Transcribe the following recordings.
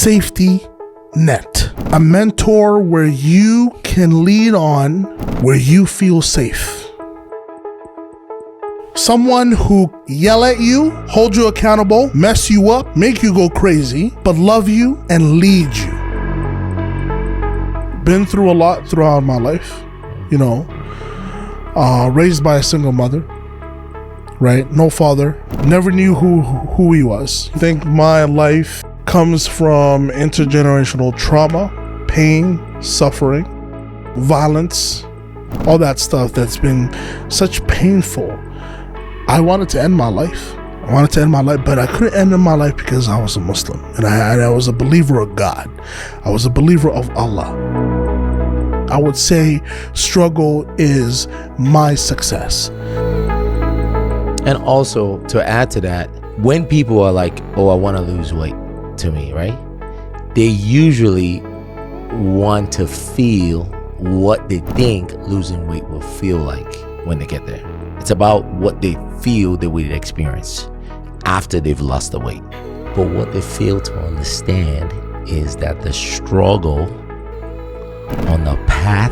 safety net. A mentor where you can lean on, where you feel safe. Someone who yell at you, hold you accountable, mess you up, make you go crazy, but love you and lead you. Been through a lot throughout my life, raised by a single mother, right? No father, never knew who he was. I think my life comes from intergenerational trauma, pain, suffering, violence, all that stuff that's been such painful. I wanted to end my life. But I couldn't end my life because I was a Muslim and I was a believer of God. I was a believer of Allah. I would say struggle is my success. And also, to add to that, when people are like, oh, I want to lose weight to me, right? They usually want to feel what they think losing weight will feel like when they get there. It's about what they feel they would experience after they've lost the weight. But what they fail to understand is that the struggle on the path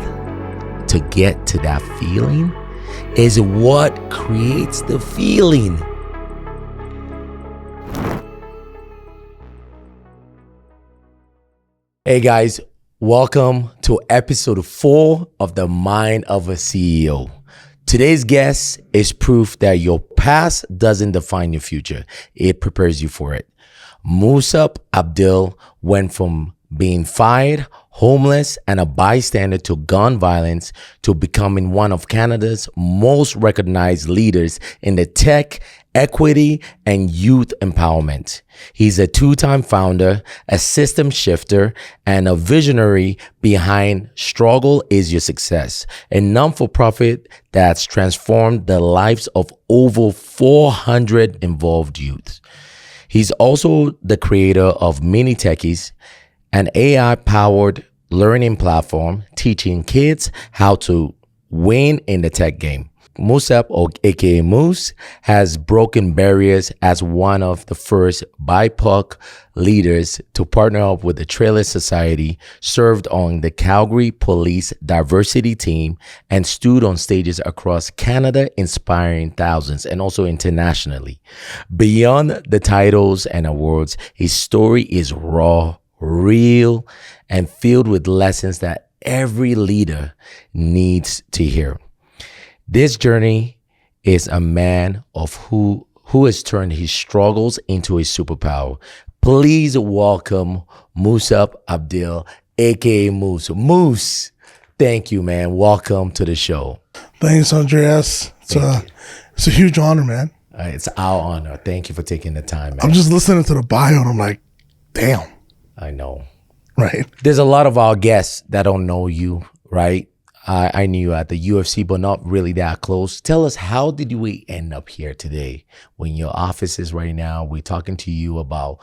to get to that feeling is what creates the feeling. Hey guys, welcome to episode 4 of The Mind of a CEO. Today's guest is proof that your past doesn't define your future. It prepares you for it. Musap Abdel went from being fired, homeless, and a bystander to gun violence to becoming one of Canada's most recognized leaders in the tech, equity, and youth empowerment. He's a 2-time founder, a system shifter, and a visionary behind Struggle is Your Success, a non-for-profit that's transformed the lives of over 400 involved youth. He's also the creator of Techies, an AI-powered learning platform teaching kids how to win in the tech game. Musap, or aka Moose, has broken barriers as one of the first BIPOC leaders to partner up with the Trailer Society, served on the Calgary Police Diversity Team, and stood on stages across Canada, inspiring thousands, and also internationally. Beyond the titles and awards, his story is raw, real, and filled with lessons that every leader needs to hear. This journey is a man of who has turned his struggles into a superpower. Please welcome Musap Abdel, aka Moose. Moose, thank you, man. Welcome to the show. Thanks, Andreas. It's a huge honor, man. It's our honor. Thank you for taking the time, man. I'm just listening to the bio and I'm like, damn. I know. Right. There's a lot of our guests that don't know you, right? I knew you at the UFC, but not really that close. Tell us, how did we end up here today? When your office is right now, we're talking to you about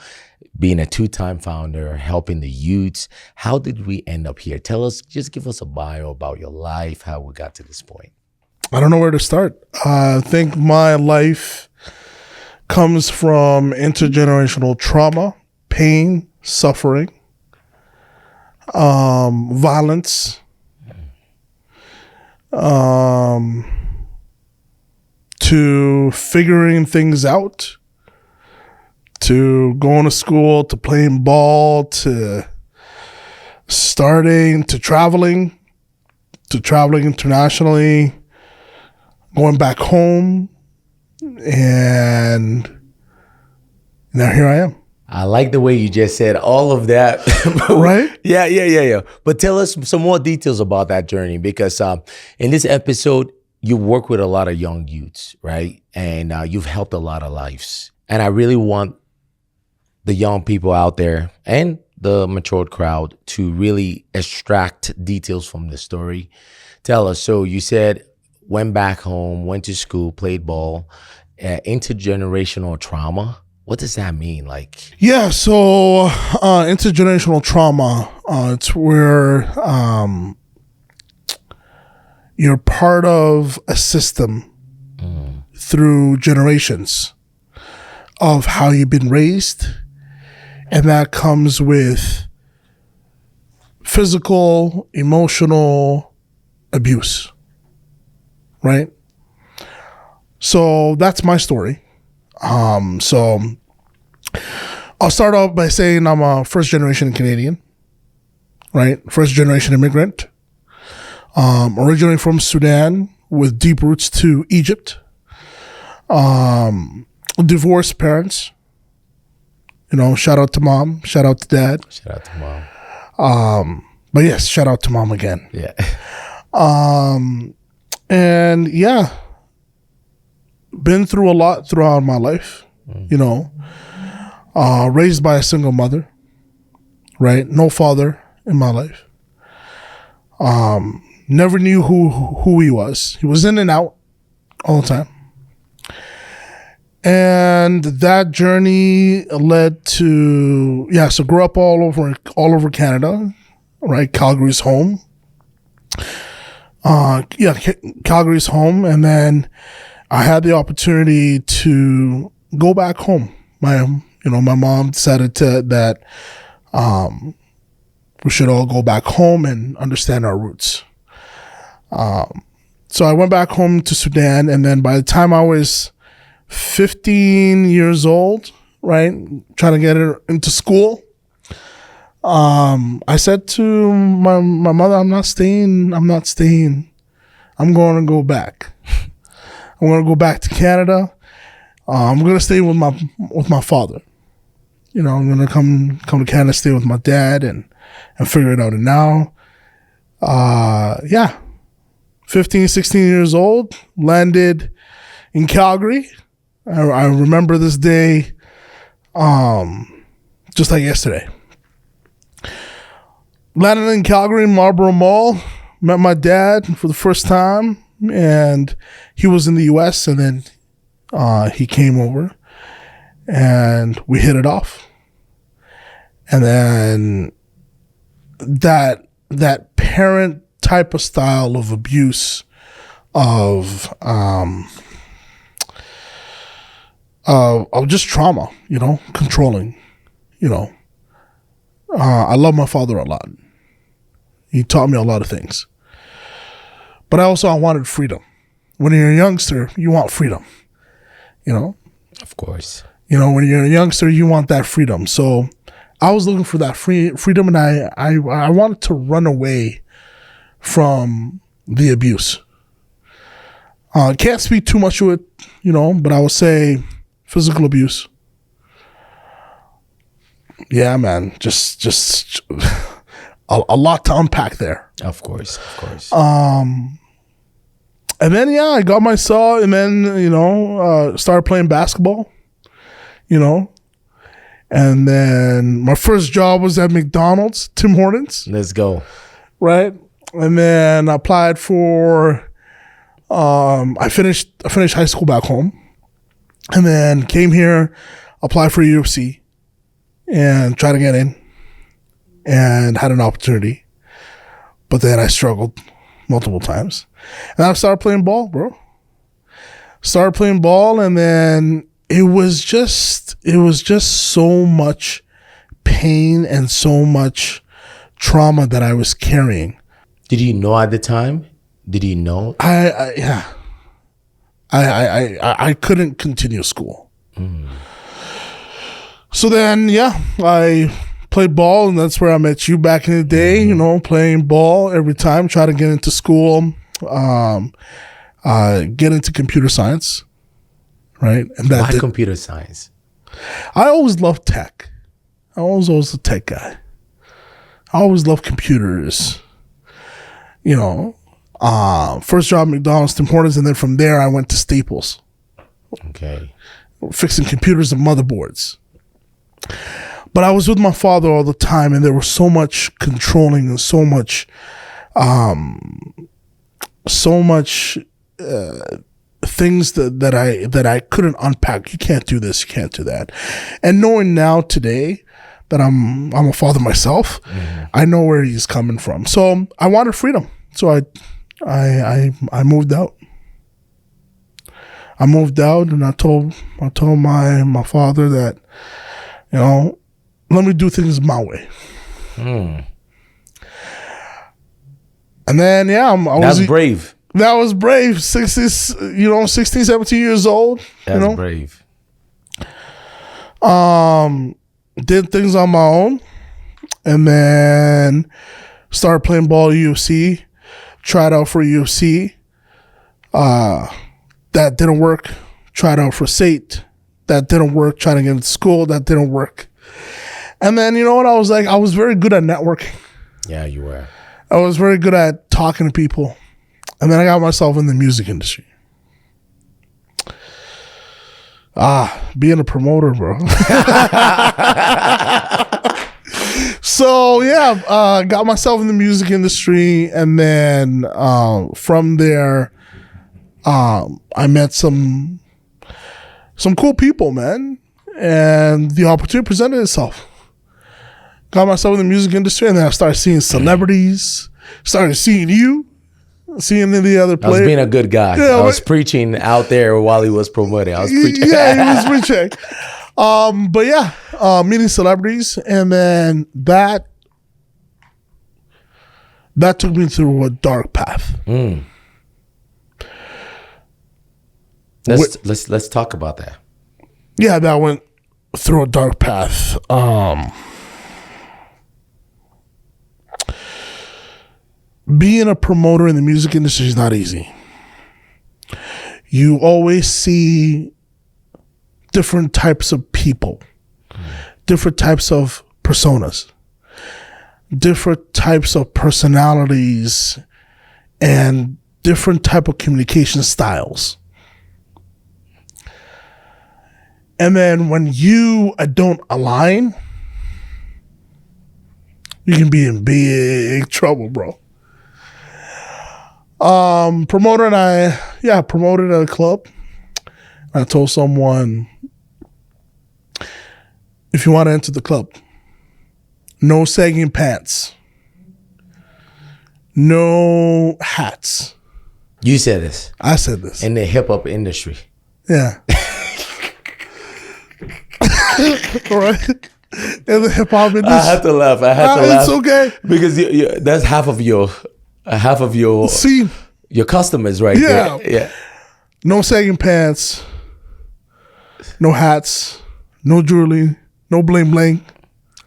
being a 2-time founder, helping the youths. How did we end up here? Tell us, just give us a bio about your life, how we got to this point. I don't know where to start. I think my life comes from intergenerational trauma, pain, suffering, violence, to figuring things out, to going to school, to playing ball, to starting, to traveling internationally, going back home, and now here I am. I like the way you just said all of that. Right? Yeah. But tell us some more details about that journey, because in this episode, you work with a lot of young youths, right? And you've helped a lot of lives. And I really want the young people out there and the matured crowd to really extract details from the story. Tell us, so you said went back home, went to school, played ball, intergenerational trauma. What does that mean? Yeah, so intergenerational trauma, it's where you're part of a system through generations of how you've been raised, And that comes with physical, emotional abuse, right? So that's my story. So I'll start off by saying I'm a first generation Canadian, right? First generation immigrant. Originally from Sudan with deep roots to Egypt. Divorced parents. You know, shout out to mom, shout out to dad. Shout out to mom. But yes, shout out to mom again. Yeah. And yeah, been through a lot throughout my life, you know, raised by a single mother, right? No father in my life. Never knew who he was. He was in and out all the time. And that journey led to, so grew up all over Canada, right? Calgary's home. Calgary's home. And then I had the opportunity to go back home. My mom decided that we should all go back home and understand our roots. So I went back home to Sudan, and then by the time I was 15 years old, right, trying to get her into school, I said to my mother, I'm not staying. I'm going to go back. I'm going to go back to Canada. I'm going to stay with my father. You know, I'm going to come to Canada, stay with my dad and figure it out. And now, 15, 16 years old, landed in Calgary. I remember this day just like yesterday. Landed in Calgary, Marlborough Mall, met my dad for the first time, and he was in the U.S., and then he came over, and we hit it off. And then that parent type of style of abuse of just trauma, you know, controlling, you know. I love my father a lot. He taught me a lot of things. But I wanted freedom. When you're a youngster, you want freedom, you know. Of course. You know, when you're a youngster, you want that freedom. So I was looking for that freedom, and I wanted to run away from the abuse. Can't speak too much to it, you know, but I would say physical abuse. Yeah, man, just a lot to unpack there. Of course. And then I got my saw, and then started playing basketball, you know, and then my first job was at McDonald's, Tim Hortons. Let's go. Right, and then I applied for. I finished high school back home, and then came here, applied for UFC, and tried to get in, and had an opportunity, but then I struggled multiple times, and I started playing ball, bro. Started playing ball, and then it was just so much pain and so much trauma that I was carrying. Did you know at the time? Did you know? I couldn't continue school. So then, I played ball, and that's where I met you back in the day, you know, playing ball every time, try to get into school, get into computer science, right? And Why computer science? I always loved tech. I was always a tech guy. I always loved computers, you know. First job at McDonald's, Tim Hortons, and then from there I went to Staples. Okay. Fixing computers and motherboards. But I was with my father all the time, and there was so much controlling and so much things that I couldn't unpack. You can't do this, you can't do that. And knowing now today that I'm a father myself, I know where he's coming from. So I wanted freedom. So I moved out. And I told my father that, you know, let me do things my way. Mm. And then, That's brave. That was brave. 16, 17 years old. That's brave. Did things on my own. And then started playing ball at UFC. Tried out for UFC. That didn't work. Tried out for SATE. That didn't work. Tried to get into school. That didn't work. And then, you know what? I was very good at networking. Yeah, you were. I was very good at talking to people. And then I got myself in the music industry. Being a promoter, bro. So, got myself in the music industry. And then from there, I met some cool people, man. And the opportunity presented itself. Got myself in the music industry, and then I started seeing celebrities. Started seeing you, seeing the other players. I was being a good guy. Yeah, I was preaching out there while he was promoting. I was preaching. Yeah, he was preaching. Meeting celebrities, and then that took me through a dark path. Mm. Let's talk about that. Yeah, that went through a dark path. Being a promoter in the music industry is not easy. You always see different types of people, different types of personas, different types of personalities, and different type of communication styles. And then when you don't align, you can be in big trouble, bro. Promoter and I, promoted at a club. I told someone, if you want to enter the club, no sagging pants, no hats. You said this. I said this. In the hip hop industry. Yeah. Right? In the hip hop industry. I had to laugh. It's okay. Because that's half of your scene. Your customers right there. Yeah. No sagging pants, no hats, no jewelry, no bling bling.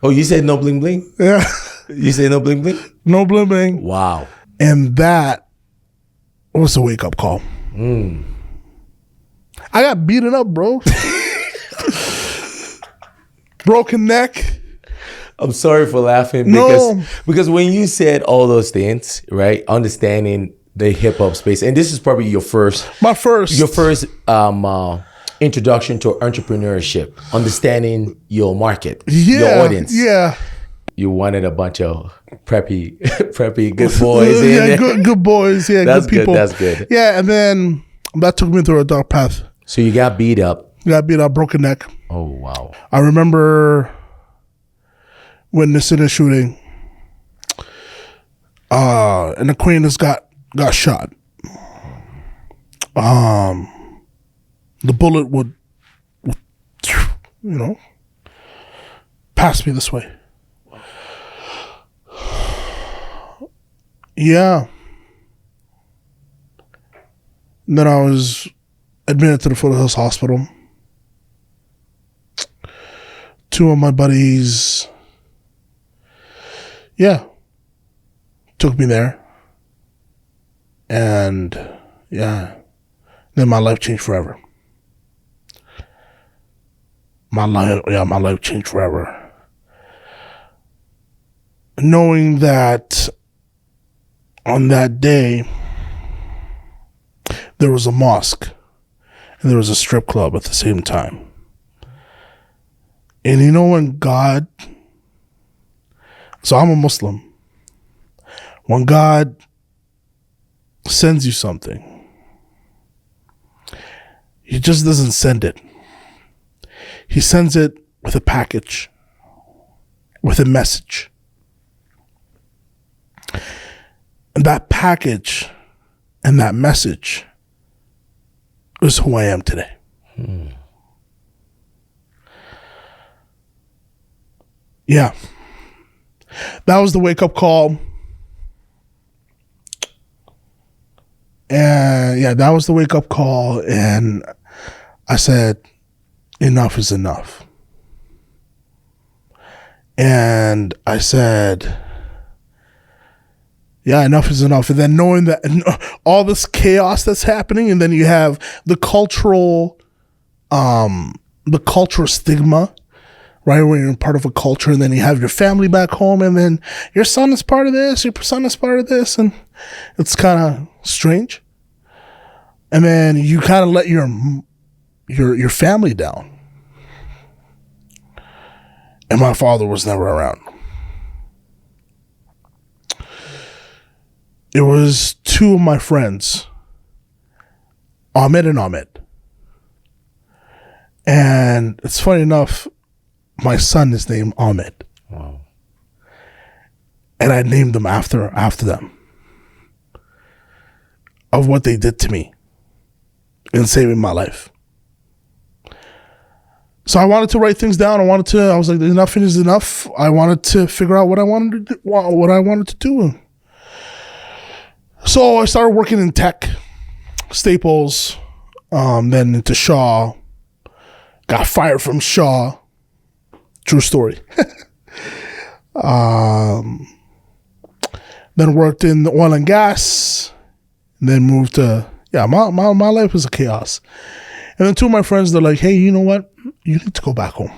Oh, you said no bling bling? Yeah. You say no bling bling? No bling bling. Wow. And that was a wake up call. I got beaten up, bro. Broken neck. I'm sorry for laughing because when you said all those things, right? Understanding the hip hop space, and this is probably your first introduction to entrepreneurship, understanding your market, your audience. Yeah. You wanted a bunch of preppy good boys in there. Good boys. Yeah, that's good people. That's good. Yeah, and then that took me through a dark path. So you got beat up. Broken neck. Oh wow. I remember witnessing a shooting. An acquaintance got shot. The bullet would pass me this way. Yeah. And then I was admitted to the Foothills Hospital. 2 of my buddies, took me there. And, then my life changed forever. My life changed forever. Knowing that on that day, there was a mosque and there was a strip club at the same time. And you know when God, so I'm a Muslim, when God sends you something, he just doesn't send it. He sends it with a package, with a message. And that package and that message is who I am today. yeah, that was the wake up call. And yeah, that was the wake up call. And I said, enough is enough. And I said, yeah, enough is enough. And then knowing that all this chaos that's happening, and then you have the cultural stigma, right? When you're part of a culture, and then you have your family back home, and then your son is part of this, your son is part of this, and it's kind of strange. And then you kind of let your family down. And my father was never around. It was two of my friends, Ahmed and Ahmed. And it's funny enough, my son is named Ahmed. Wow. And I named them after them. Of what they did to me in saving my life. So I wanted to write things down. I was like, enough is enough. I wanted to figure out what I wanted to do. So I started working in tech, Staples, then into Shaw. Got fired from Shaw. True story. Then worked in the oil and gas. And then moved to, my life was a chaos. And then two of my friends, they're like, hey, you know what? You need to go back home.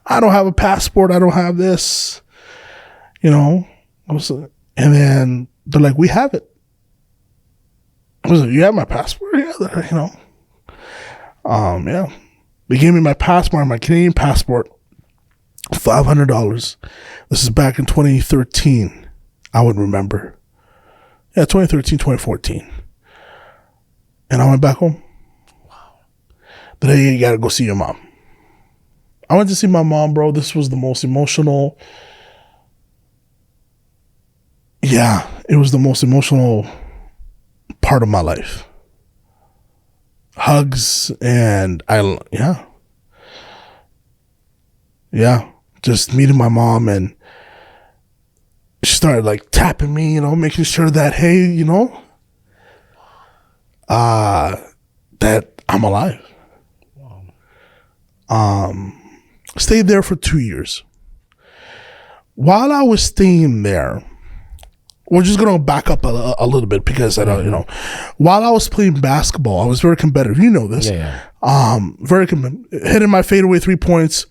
I don't have a passport. I don't have this. And then they're like, we have it. I was like, you have my passport? Yeah, yeah. They gave me my passport, my Canadian passport, $500. This is back in 2013. I would remember. Yeah, 2013, 2014. And I went back home. Wow. But hey, you gotta go see your mom. I went to see my mom, bro. This was the most emotional. Yeah, it was the most emotional part of my life. Hugs and just meeting my mom, and she started like tapping me, making sure that, hey, that I'm alive. Wow. Stayed there for 2 years. While I was staying there, we're just going to back up a little bit because I don't, while I was playing basketball, I was very competitive. You know this. Yeah. Very hitting my fadeaway 3 points.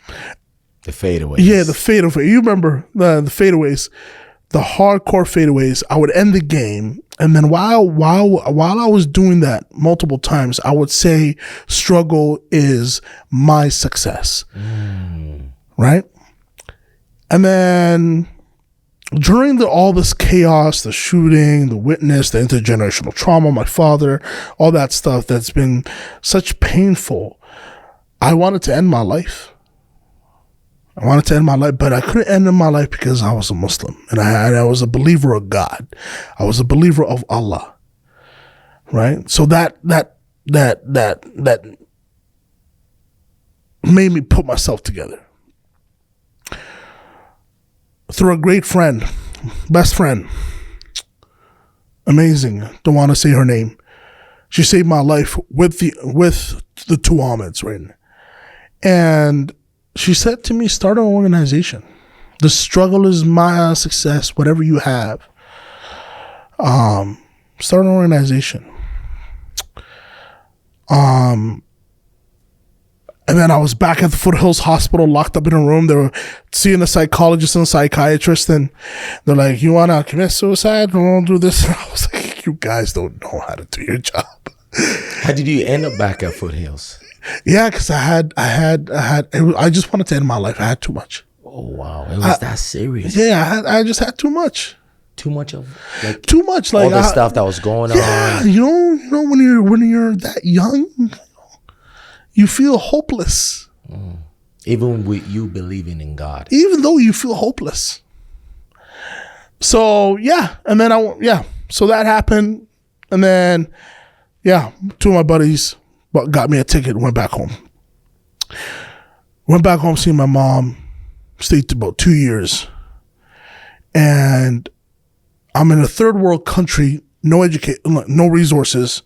The fadeaways. Yeah, the fadeaway. You remember the fadeaways, the hardcore fadeaways. I would end the game, and then while I was doing that multiple times, I would say, "Struggle is my success." Right, and then. During all this chaos, the shooting, the witness, the intergenerational trauma, my father, all that stuff that's been such painful, I wanted to end my life. But I couldn't end my life because I was a Muslim and I was a believer of God. I was a believer of Allah. Right? So that made me put myself together. Through a great friend, best friend, amazing. Don't want to say her name. She saved my life with the two Ahmeds, right? And she said to me, "Start an organization. The struggle is my success. Whatever you have, start an organization." And then I was back at the Foothills Hospital, locked up in a room. They were seeing a psychologist and a psychiatrist, and they're like, "You want to commit suicide? Don't do this." And I was like, "You guys don't know how to do your job." How did you end up back at Foothills? Yeah, because I just wanted to end my life. I had too much. Oh wow, it was that serious. Yeah, I just had too much. Too much of all the stuff that was going on. Yeah, when you're that young. You feel hopeless. Even with you believing in God. Even though you feel hopeless. So, yeah. And then, so that happened. And then, two of my buddies got me a ticket and went back home. Went back home, seeing my mom. Stayed about 2 years. And I'm in a third world country, no resources.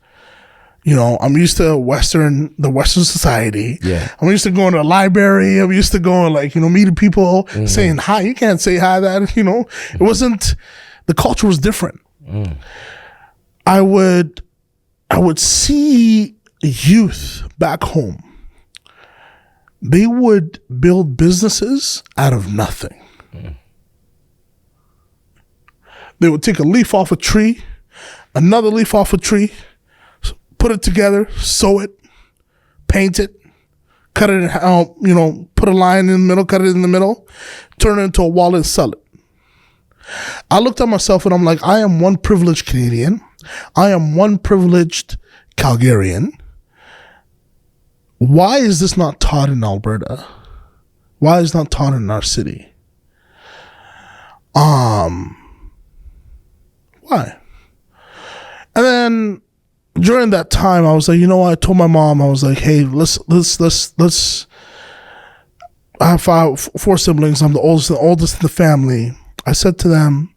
You know, I'm used to the Western society. Yeah. I'm used to going to a library. I'm used to going, like, you know, meeting people, saying hi. You can't say hi that, you know. It wasn't, the culture was different. I would see youth back home. They would build businesses out of nothing. They would take a leaf off a tree, another leaf off a tree, put it together, sew it, paint it, cut it out, you know, put a line in the middle, cut it in the middle, turn it into a wallet and sell it. I looked at myself and I'm like, I am one privileged Canadian. I am one privileged Calgarian. Why is this not taught in Alberta? Why is it not taught in our city? Why? And then during that time, I was like, you know what? I told my mom, I was like, hey, let's. I have four siblings. I'm the oldest in the family. I said to them,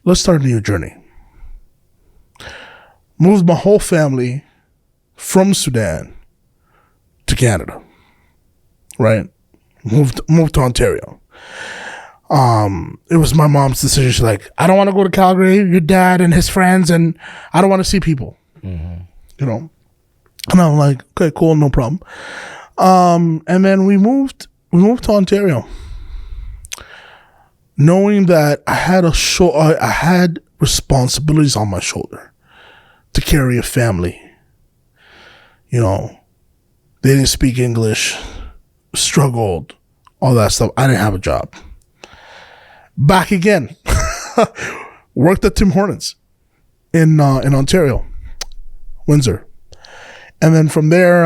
let's start a new journey. Moved my whole family from Sudan to Canada, right? Moved to Ontario. It was my mom's decision. She's like, I don't want to go to Calgary, your dad and his friends, and I don't want to see people, you know? And I'm like, okay, cool, no problem. And then we moved to Ontario, knowing that I had responsibilities on my shoulder to carry a family. You know, they didn't speak English, struggled, all that stuff. I didn't have a job. Back again, worked at Tim Hortons in Ontario, Windsor, and then from there,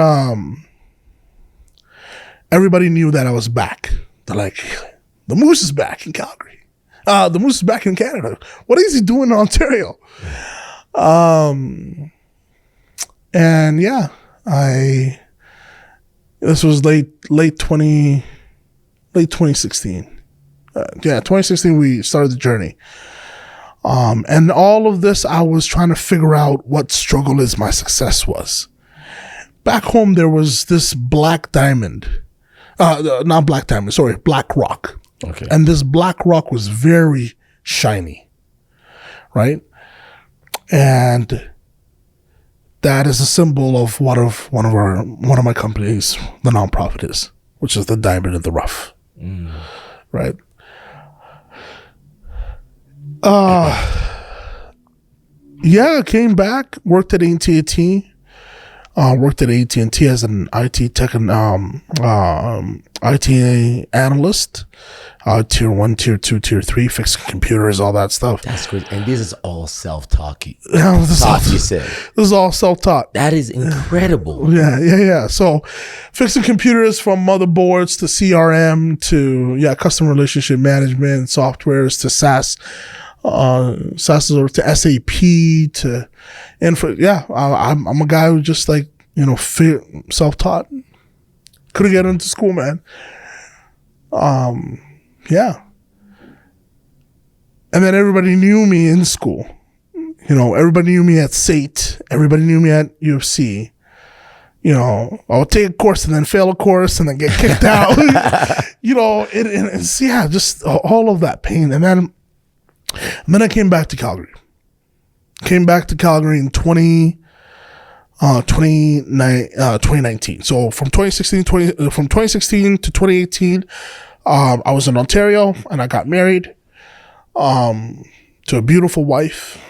everybody knew that I was back. They're like, the Moose is back in Calgary. The Moose is back in Canada. What is he doing in Ontario? And yeah, this was late 2016. 2016 we started the journey. And all of this, I was trying to figure out what struggle is my success was. Back home, there was this black diamond. Not black diamond, sorry, black rock. Okay. And this black rock was very shiny, right? And that is a symbol of one of my companies, the nonprofit is, which is the diamond in the rough, right? Yeah, I came back, worked at AT&T. Worked at AT&T as an IT tech and IT analyst, tier 1, tier 2, tier 3, fixing computers, all that stuff. That's great. And this is all self-talk. You said. This is all self-taught. That is incredible. Yeah. So fixing computers from motherboards to CRM to customer relationship management softwares to SaaS. SaaS to SAP to info. Yeah, I'm a guy who just like, self-taught. Couldn't get into school, man. Yeah. And then everybody knew me in school. Everybody knew me at SAIT. Everybody knew me at UFC. I would take a course and then fail a course and then get kicked out. It's just all of that pain. And then I came back to Calgary. Came back to Calgary in 2019. So from 2016 to 2018, I was in Ontario and I got married to a beautiful wife.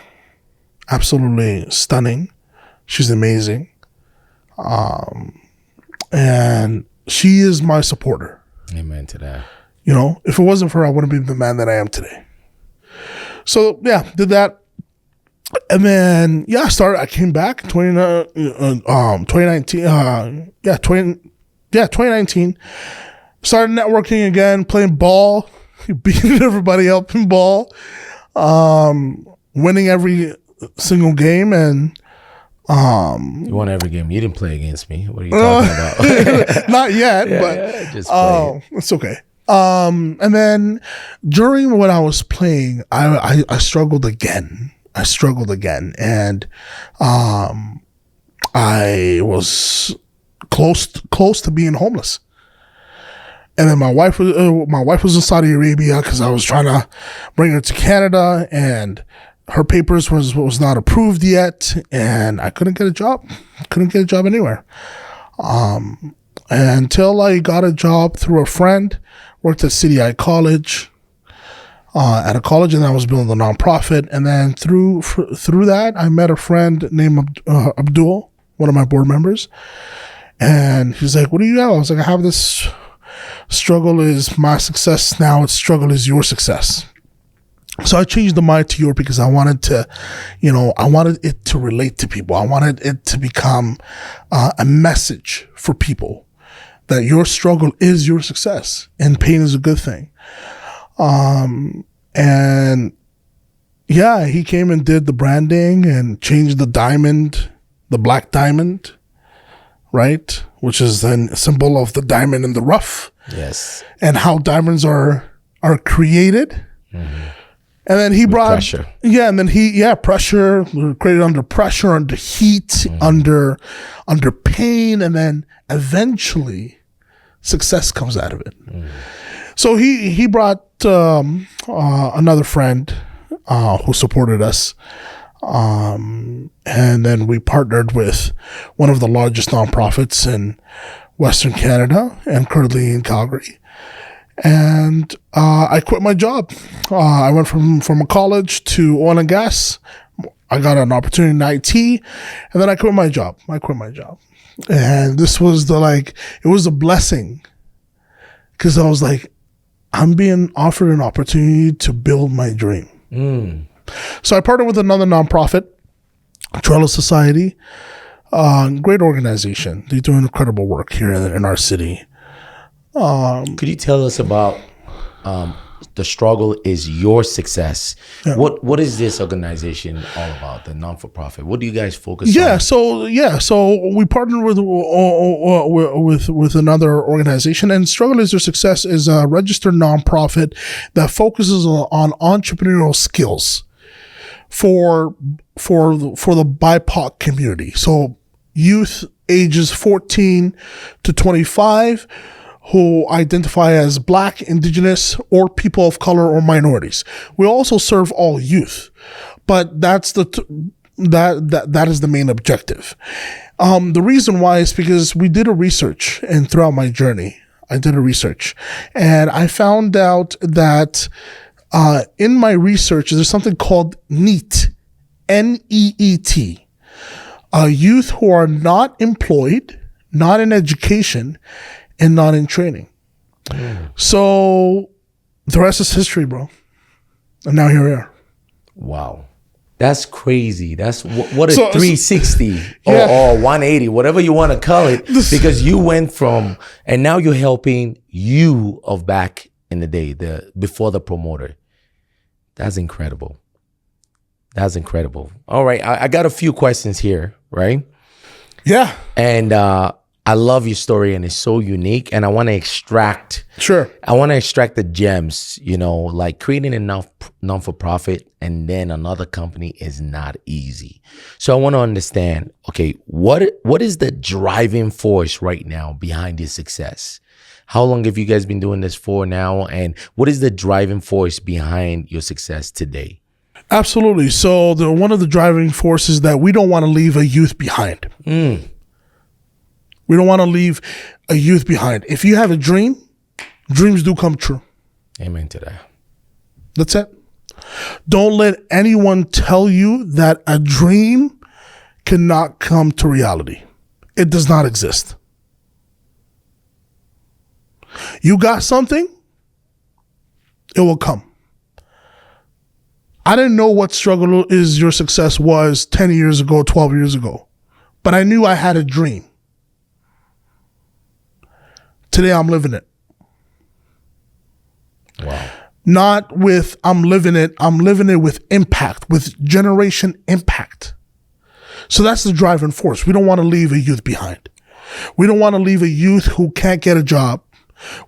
Absolutely stunning. She's amazing. And she is my supporter. Amen to that. If it wasn't for her, I wouldn't be the man that I am today. So yeah, did that. And then I came back 2019. 2019. Started networking again, playing ball, beating everybody up in ball, winning every single game, and You won every game. You didn't play against me. What are you talking about? Not yet, but just play it's okay. And then during when I was playing, I struggled again. And I was close to being homeless. And then my wife was in Saudi Arabia because I was trying to bring her to Canada, and her papers was not approved yet, and I couldn't get a job. Anywhere. Until I got a job through a friend, worked at City Eye College, at a college, and then I was building a nonprofit. And then through that, I met a friend named Abdul, one of my board members, and he's like, "What do you have?" I was like, "I have this struggle is my success now. Struggle is your success." So I changed the mind to your because I wanted to, I wanted it to relate to people. I wanted it to become a message for people that your struggle is your success and pain is a good thing. And yeah, he came and did the branding and changed the black diamond, right? Which is then a symbol of the diamond in the rough. Yes. And how diamonds are created. Mm-hmm. And then he brought pressure. Yeah, and then pressure. We were created under pressure, under heat, under pain, and then eventually success comes out of it. So he brought another friend who supported us. And then we partnered with one of the largest nonprofits in Western Canada and currently in Calgary. And I quit my job. I went from a college to oil and gas. I got an opportunity in IT, and then I quit my job. And this was it was a blessing, because I was like, I'm being offered an opportunity to build my dream. So I partnered with another nonprofit, Trellis Society, great organization. They do incredible work here in our city. Could you tell us about the struggle is your success? Yeah. What is this organization all about? The non-for-profit. What do you guys focus on? So we partnered with another organization, and Struggle is Your Success is a registered nonprofit that focuses on entrepreneurial skills for the BIPOC community. So youth ages 14 to 25 who identify as Black, Indigenous, or people of color or minorities. We also serve all youth, but that is the main objective. The reason why is because we did a research, and throughout my journey, I did a research, and I found out that in my research, there's something called NEET, N-E-E-T, youth who are not employed, not in education, and not in training. So the rest is history, bro. And now here we are. Wow. That's crazy. That's what is 360 or 180, whatever you want to call it, because you went from, and now you're helping you of back in the day, before the promoter. That's incredible. All right. I got a few questions here, right? Yeah. And I love your story, and it's so unique, and I want to extract the gems, like creating a non-for-profit and then another company is not easy. So I want to understand, okay, what is the driving force right now behind your success? How long have you guys been doing this for now? And what is the driving force behind your success today? Absolutely. So one of the driving forces that we don't want to leave a youth behind. We don't want to leave a youth behind. If you have a dream, dreams do come true. Amen to that. That's it. Don't let anyone tell you that a dream cannot come to reality. It does not exist. You got something, it will come. I didn't know what Struggle is Your Success was 10 years ago, 12 years ago, but I knew I had a dream. Today, I'm living it. Wow. Not with I'm living it with impact, with generation impact. So that's the driving force. We don't want to leave a youth behind. We don't want to leave a youth who can't get a job.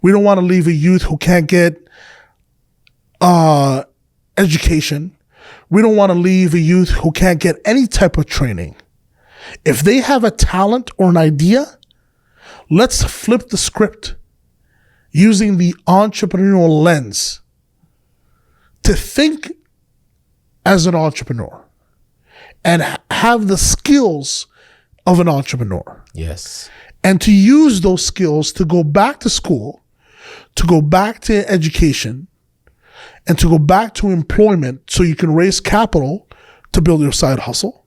We don't want to leave a youth who can't get education. We don't want to leave a youth who can't get any type of training. If they have a talent or an idea, let's flip the script using the entrepreneurial lens to think as an entrepreneur and have the skills of an entrepreneur. Yes. And to use those skills to go back to school, to go back to education, and to go back to employment so you can raise capital to build your side hustle,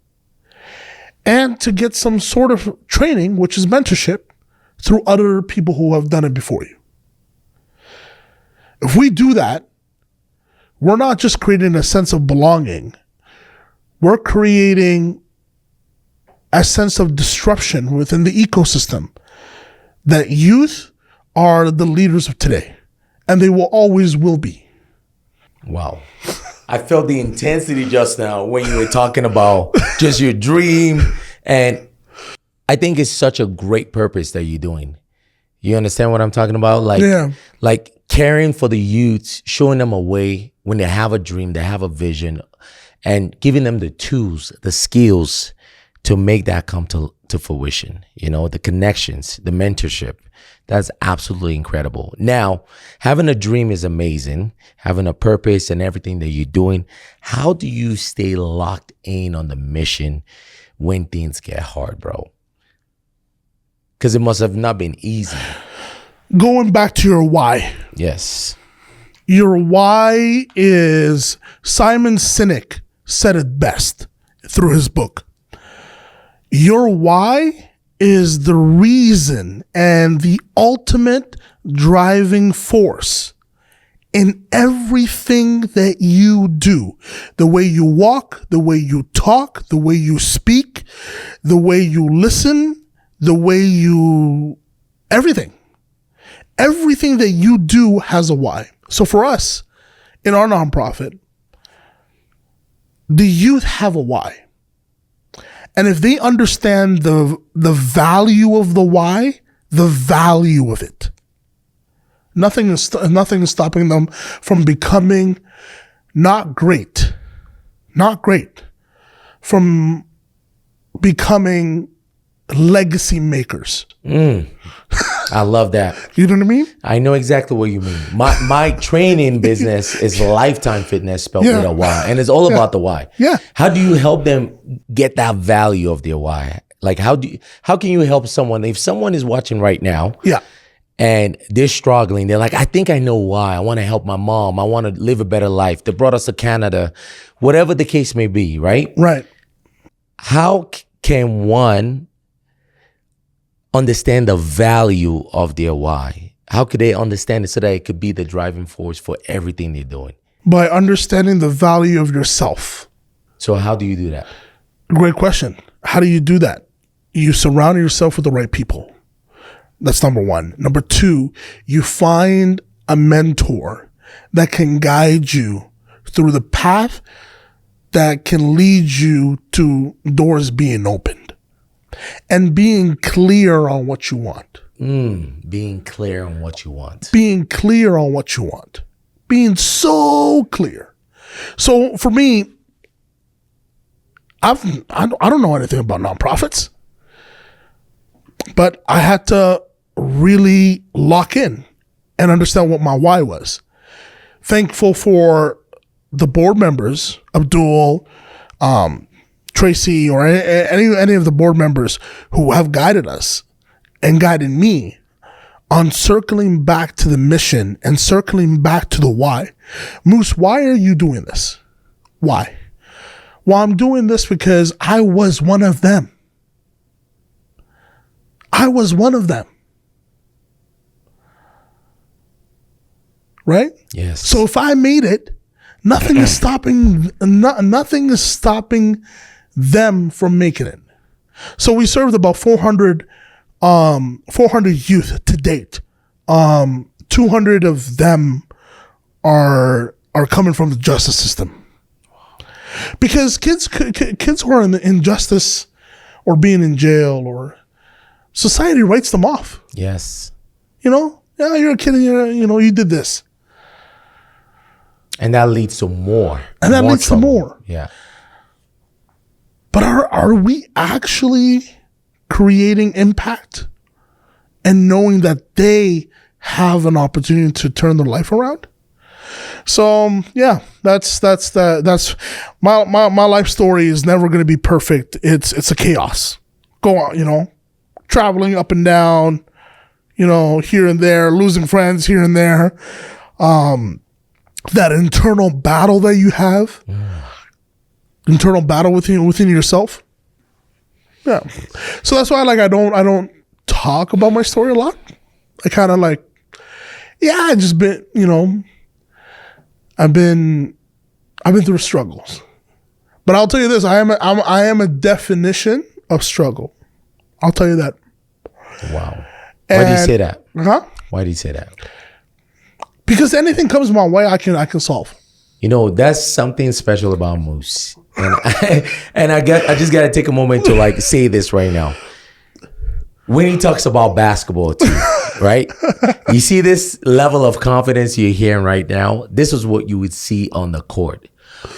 and to get some sort of training, which is mentorship, through other people who have done it before you. If we do that, we're not just creating a sense of belonging. We're creating a sense of disruption within the ecosystem that youth are the leaders of today, and they will always will be. Wow. I felt the intensity just now when you were talking about just your dream. And I think it's such a great purpose that you're doing. You understand what I'm talking about? Like caring for the youth, showing them a way when they have a dream, they have a vision, and giving them the tools, the skills to make that come to fruition. You know, the connections, the mentorship. That's absolutely incredible. Now, having a dream is amazing. Having a purpose and everything that you're doing. How do you stay locked in on the mission when things get hard, bro? Because it must have not been easy. Going back to your why. Yes. Your why is, Simon Sinek said it best through his book. Your why is the reason and the ultimate driving force in everything that you do. The way you walk, the way you talk, the way you speak, the way you listen, the way you, everything. Everything that you do has a why. So for us, in our nonprofit, the youth have a why. And if they understand the value of the why, the value of it, nothing is stopping them from becoming not great, from becoming legacy makers. I love that. You know what I mean? I know exactly what you mean. My training business is Lifetime Fitness, spelled with a Y, and it's all about the why. Yeah. How do you help them get that value of their why? Like how can you help someone if someone is watching right now? Yeah. And they're struggling. They're like, I think I know why. I want to help my mom. I want to live a better life. They brought us to Canada, whatever the case may be, right? Right. How can one understand the value of their why? How could they understand it so that it could be the driving force for everything they're doing? By understanding the value of yourself. So how do you do that? Great question. How do you do that? You surround yourself with the right people. That's number one. Number two, you find a mentor that can guide you through the path that can lead you to doors being opened. And being clear on what you want. Being clear on what you want. Being clear on what you want. Being so clear. So for me, I don't know anything about nonprofits, but I had to really lock in and understand what my why was. Thankful for the board members, Abdul, Tracy, or any of the board members who have guided us and guided me on circling back to the mission and circling back to the why. Moose, why are you doing this? Why? Well, I'm doing this because I was one of them. I was one of them. Right? Yes. So if I made it, nothing is stopping them from making it. So we served about 400 youth to date. 200 of them are coming from the justice system. Because kids who are in the injustice or being in jail, or society writes them off. Yes. Yeah, you're a kid and you did this. And that leads to more. And that leads to more. Yeah. But are we actually creating impact and knowing that they have an opportunity to turn their life around? So that's my life story is never going to be perfect. It's a chaos. Go on, traveling up and down, here and there, losing friends here and there. That internal battle that you have, internal battle within yourself. Yeah. So that's why I don't talk about my story a lot. I kind of I just been, I've been through struggles. But I'll tell you this, I am a definition of struggle. I'll tell you that. Wow. Why do you say that? Huh? Why do you say that? Because anything comes my way, I can solve. That's something special about Moose. And I just got to take a moment to say this right now. When he talks about basketball too, right? You see this level of confidence you're hearing right now? This is what you would see on the court.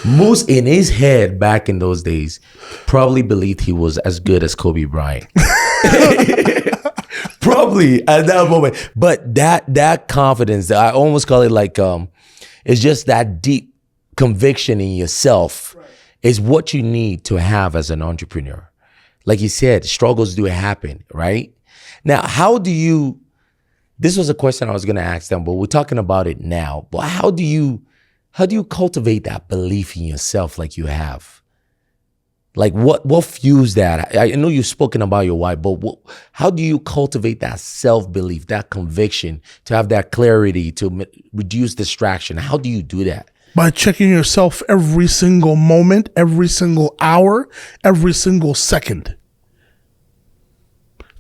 Moose, in his head back in those days, probably believed he was as good as Kobe Bryant. Probably at that moment. But that confidence, I almost call it it's just that deep conviction in yourself is what you need to have as an entrepreneur. Like you said, struggles do happen, right? Now, this was a question I was going to ask them, but we're talking about it now. But how do you cultivate that belief in yourself like you have? What fuels that? I know you've spoken about your why, but how do you cultivate that self-belief, that conviction, to have that clarity, to reduce distraction? How do you do that? By checking yourself every single moment, every single hour, every single second.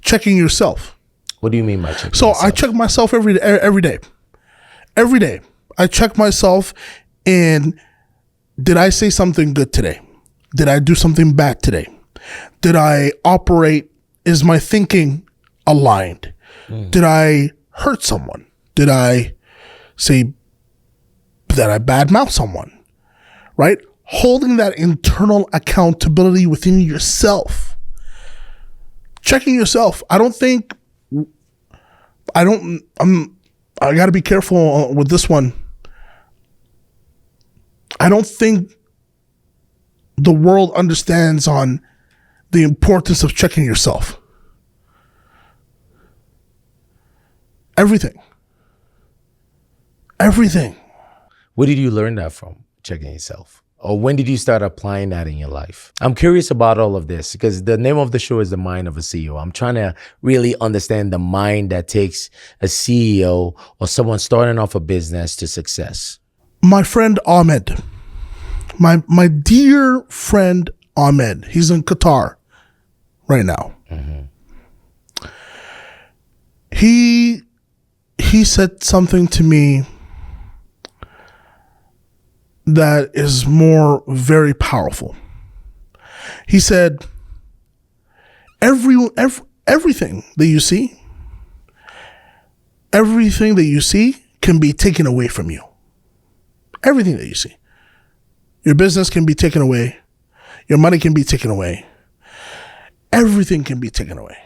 Checking yourself. What do you mean by checking yourself? I check myself every day. Every day. I check myself in, did I say something good today? Did I do something bad today? Did I operate? Is my thinking aligned? Did I hurt someone? Did I badmouth someone? Right? Holding that internal accountability within yourself. Checking yourself. I got to be careful with this one. I don't think the world understands on the importance of checking yourself. Everything. Where did you learn that from, checking yourself? Or when did you start applying that in your life? I'm curious about all of this because the name of the show is The Mind of a CEO. I'm trying to really understand the mind that takes a CEO or someone starting off a business to success. My friend Ahmed, my dear friend Ahmed, he's in Qatar right now. Mm-hmm. He said something to me that is very powerful. He said, everything that you see can be taken away from you. Everything that you see. Your business can be taken away. Your money can be taken away. Everything can be taken away.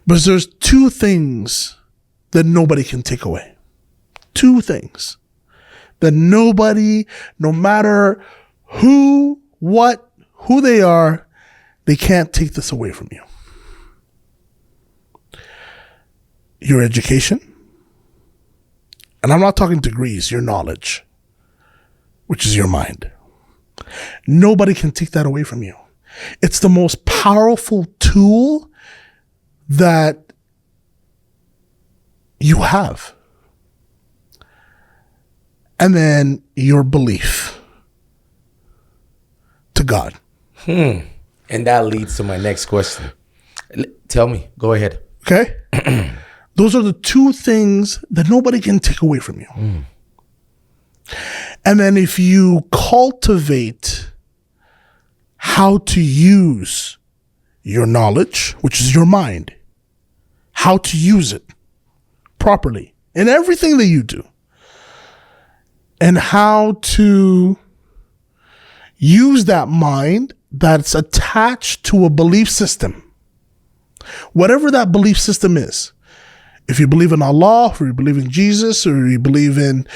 But there's two things that nobody can take away. Two things that nobody, no matter who they are, they can't take this away from you. Your education, and I'm not talking degrees, your knowledge, which is your mind. Nobody can take that away from you. It's the most powerful tool that you have. And then your belief to God. And that leads to my next question. Tell me. Go ahead. Okay? Those are the two things that nobody can take away from you. And then if you cultivate how to use your knowledge, which is your mind, how to use it properly in everything that you do, and how to use that mind that's attached to a belief system, whatever that belief system is. If you believe in Allah, or you believe in Jesus, or you believe in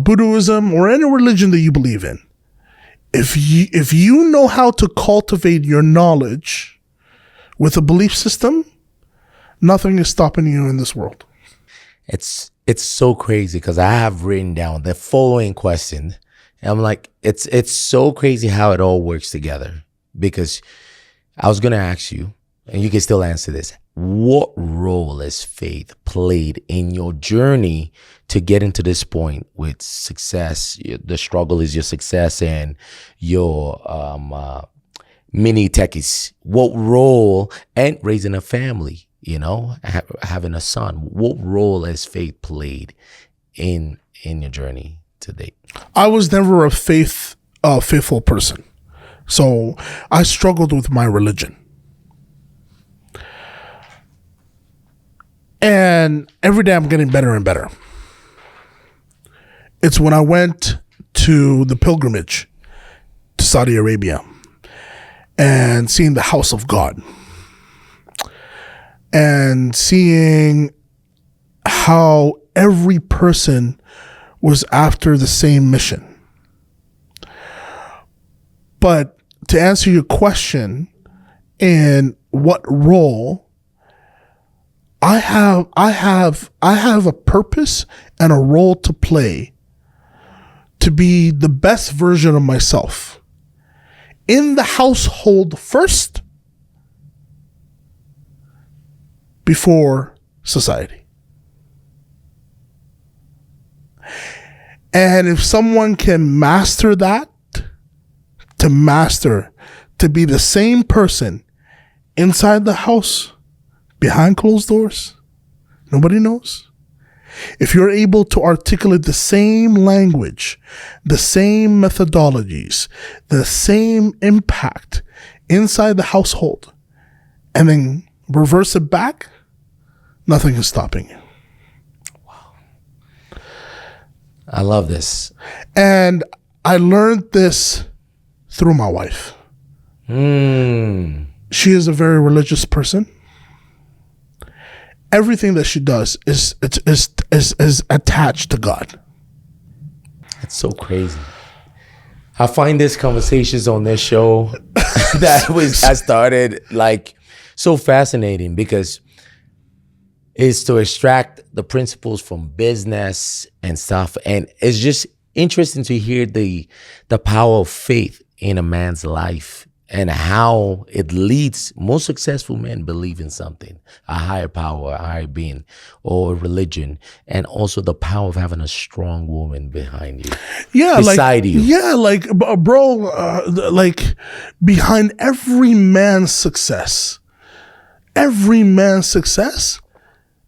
Buddhism, or any religion that you believe in, if you know how to cultivate your knowledge with a belief system, nothing is stopping you in this world. It's so crazy because I have written down the following question. And I'm like, it's so crazy how it all works together. Because I was gonna ask you, and you can still answer this: what role has faith played in your journey to get into this point with success? The struggle is your success, and your mini techies. What role, and raising a family, having a son, what role has faith played in your journey to date? I was never a faithful person. So I struggled with my religion. And every day I'm getting better and better. It's when I went to the pilgrimage to Saudi Arabia and seeing the house of God and seeing how every person was after the same mission. But to answer your question, in what role, I have a purpose and a role to play to be the best version of myself in the household first, before society. And if someone can master that, to be the same person inside the house, behind closed doors, nobody knows. If you're able to articulate the same language, the same methodologies, the same impact inside the household, and then reverse it back, nothing is stopping you. Wow. I love this. And I learned this through my wife. She is a very religious person. Everything that she does is attached to God. That's so crazy. I find these conversations on this show I started like so fascinating, because it's to extract the principles from business and stuff, and it's just interesting to hear the power of faith in a man's life and how it leads most successful men believe in something, a higher power, a higher being, or religion, and also the power of having a strong woman behind you. Yeah, beside you. Yeah, like behind every man's success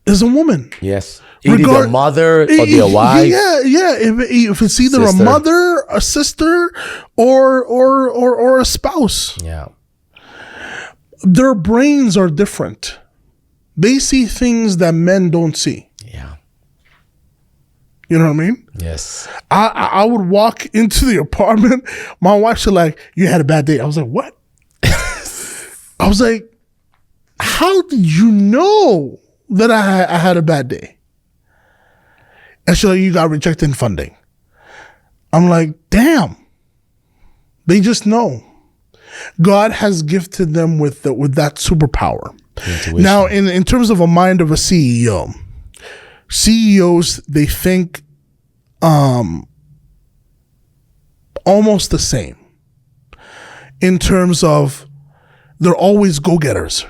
is a woman. Yes. Either a mother or their wife. Yeah. If it's either sister, a mother, a sister, or a spouse. Yeah. Their brains are different. They see things that men don't see. Yeah. You know what I mean? Yes. I would walk into the apartment. My wife said, like, "You had a bad day." I was like, "What?" I was like, "How did you know that I had a bad day?" And she's like, "You got rejected in funding." I'm like, damn. They just know. God has gifted them with that superpower. Intuition. Now, in terms of a mind of a CEO, CEOs, they think almost the same in terms of they're always go-getters.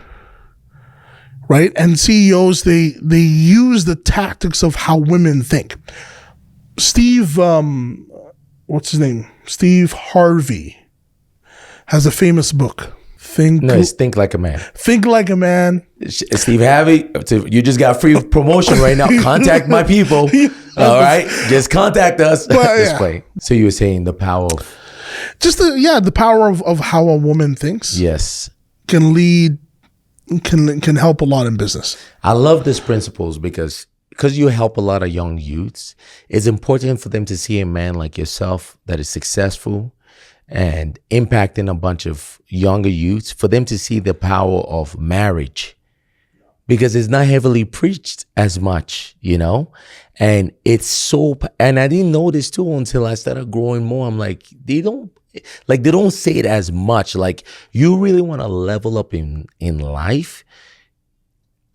Right? And CEOs, they use the tactics of how women think. Steve, what's his name? Steve Harvey has a famous book. It's Think Like a Man. Think Like a Man. Steve Harvey, you just got free promotion right now. Contact my people. All right? Just contact us. Play. So you were saying the power of... Just the power of how a woman thinks. Yes. Can lead can help a lot in business. I love these principles because you help a lot of young youths. It's important for them to see a man like yourself that is successful and impacting a bunch of younger youths, for them to see the power of marriage, because it's not heavily preached as much, and it's so, and I didn't know this too until I started growing more. I'm like, they don't say it as much. Like, you really want to level up in life,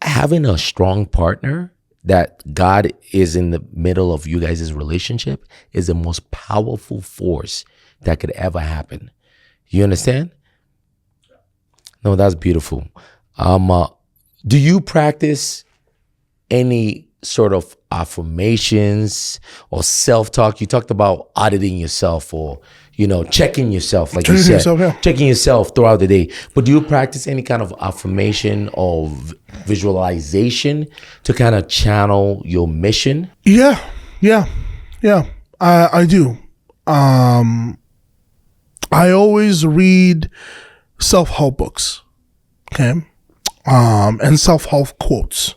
having a strong partner that God is in the middle of you guys' relationship is the most powerful force that could ever happen. You understand? No, that's beautiful. Do you practice any sort of affirmations or self-talk? You talked about auditing yourself, or checking yourself, like you said, checking yourself throughout the day. But do you practice any kind of affirmation or visualization to kind of channel your mission? Yeah. I do. I always read self-help books, okay, and self-help quotes.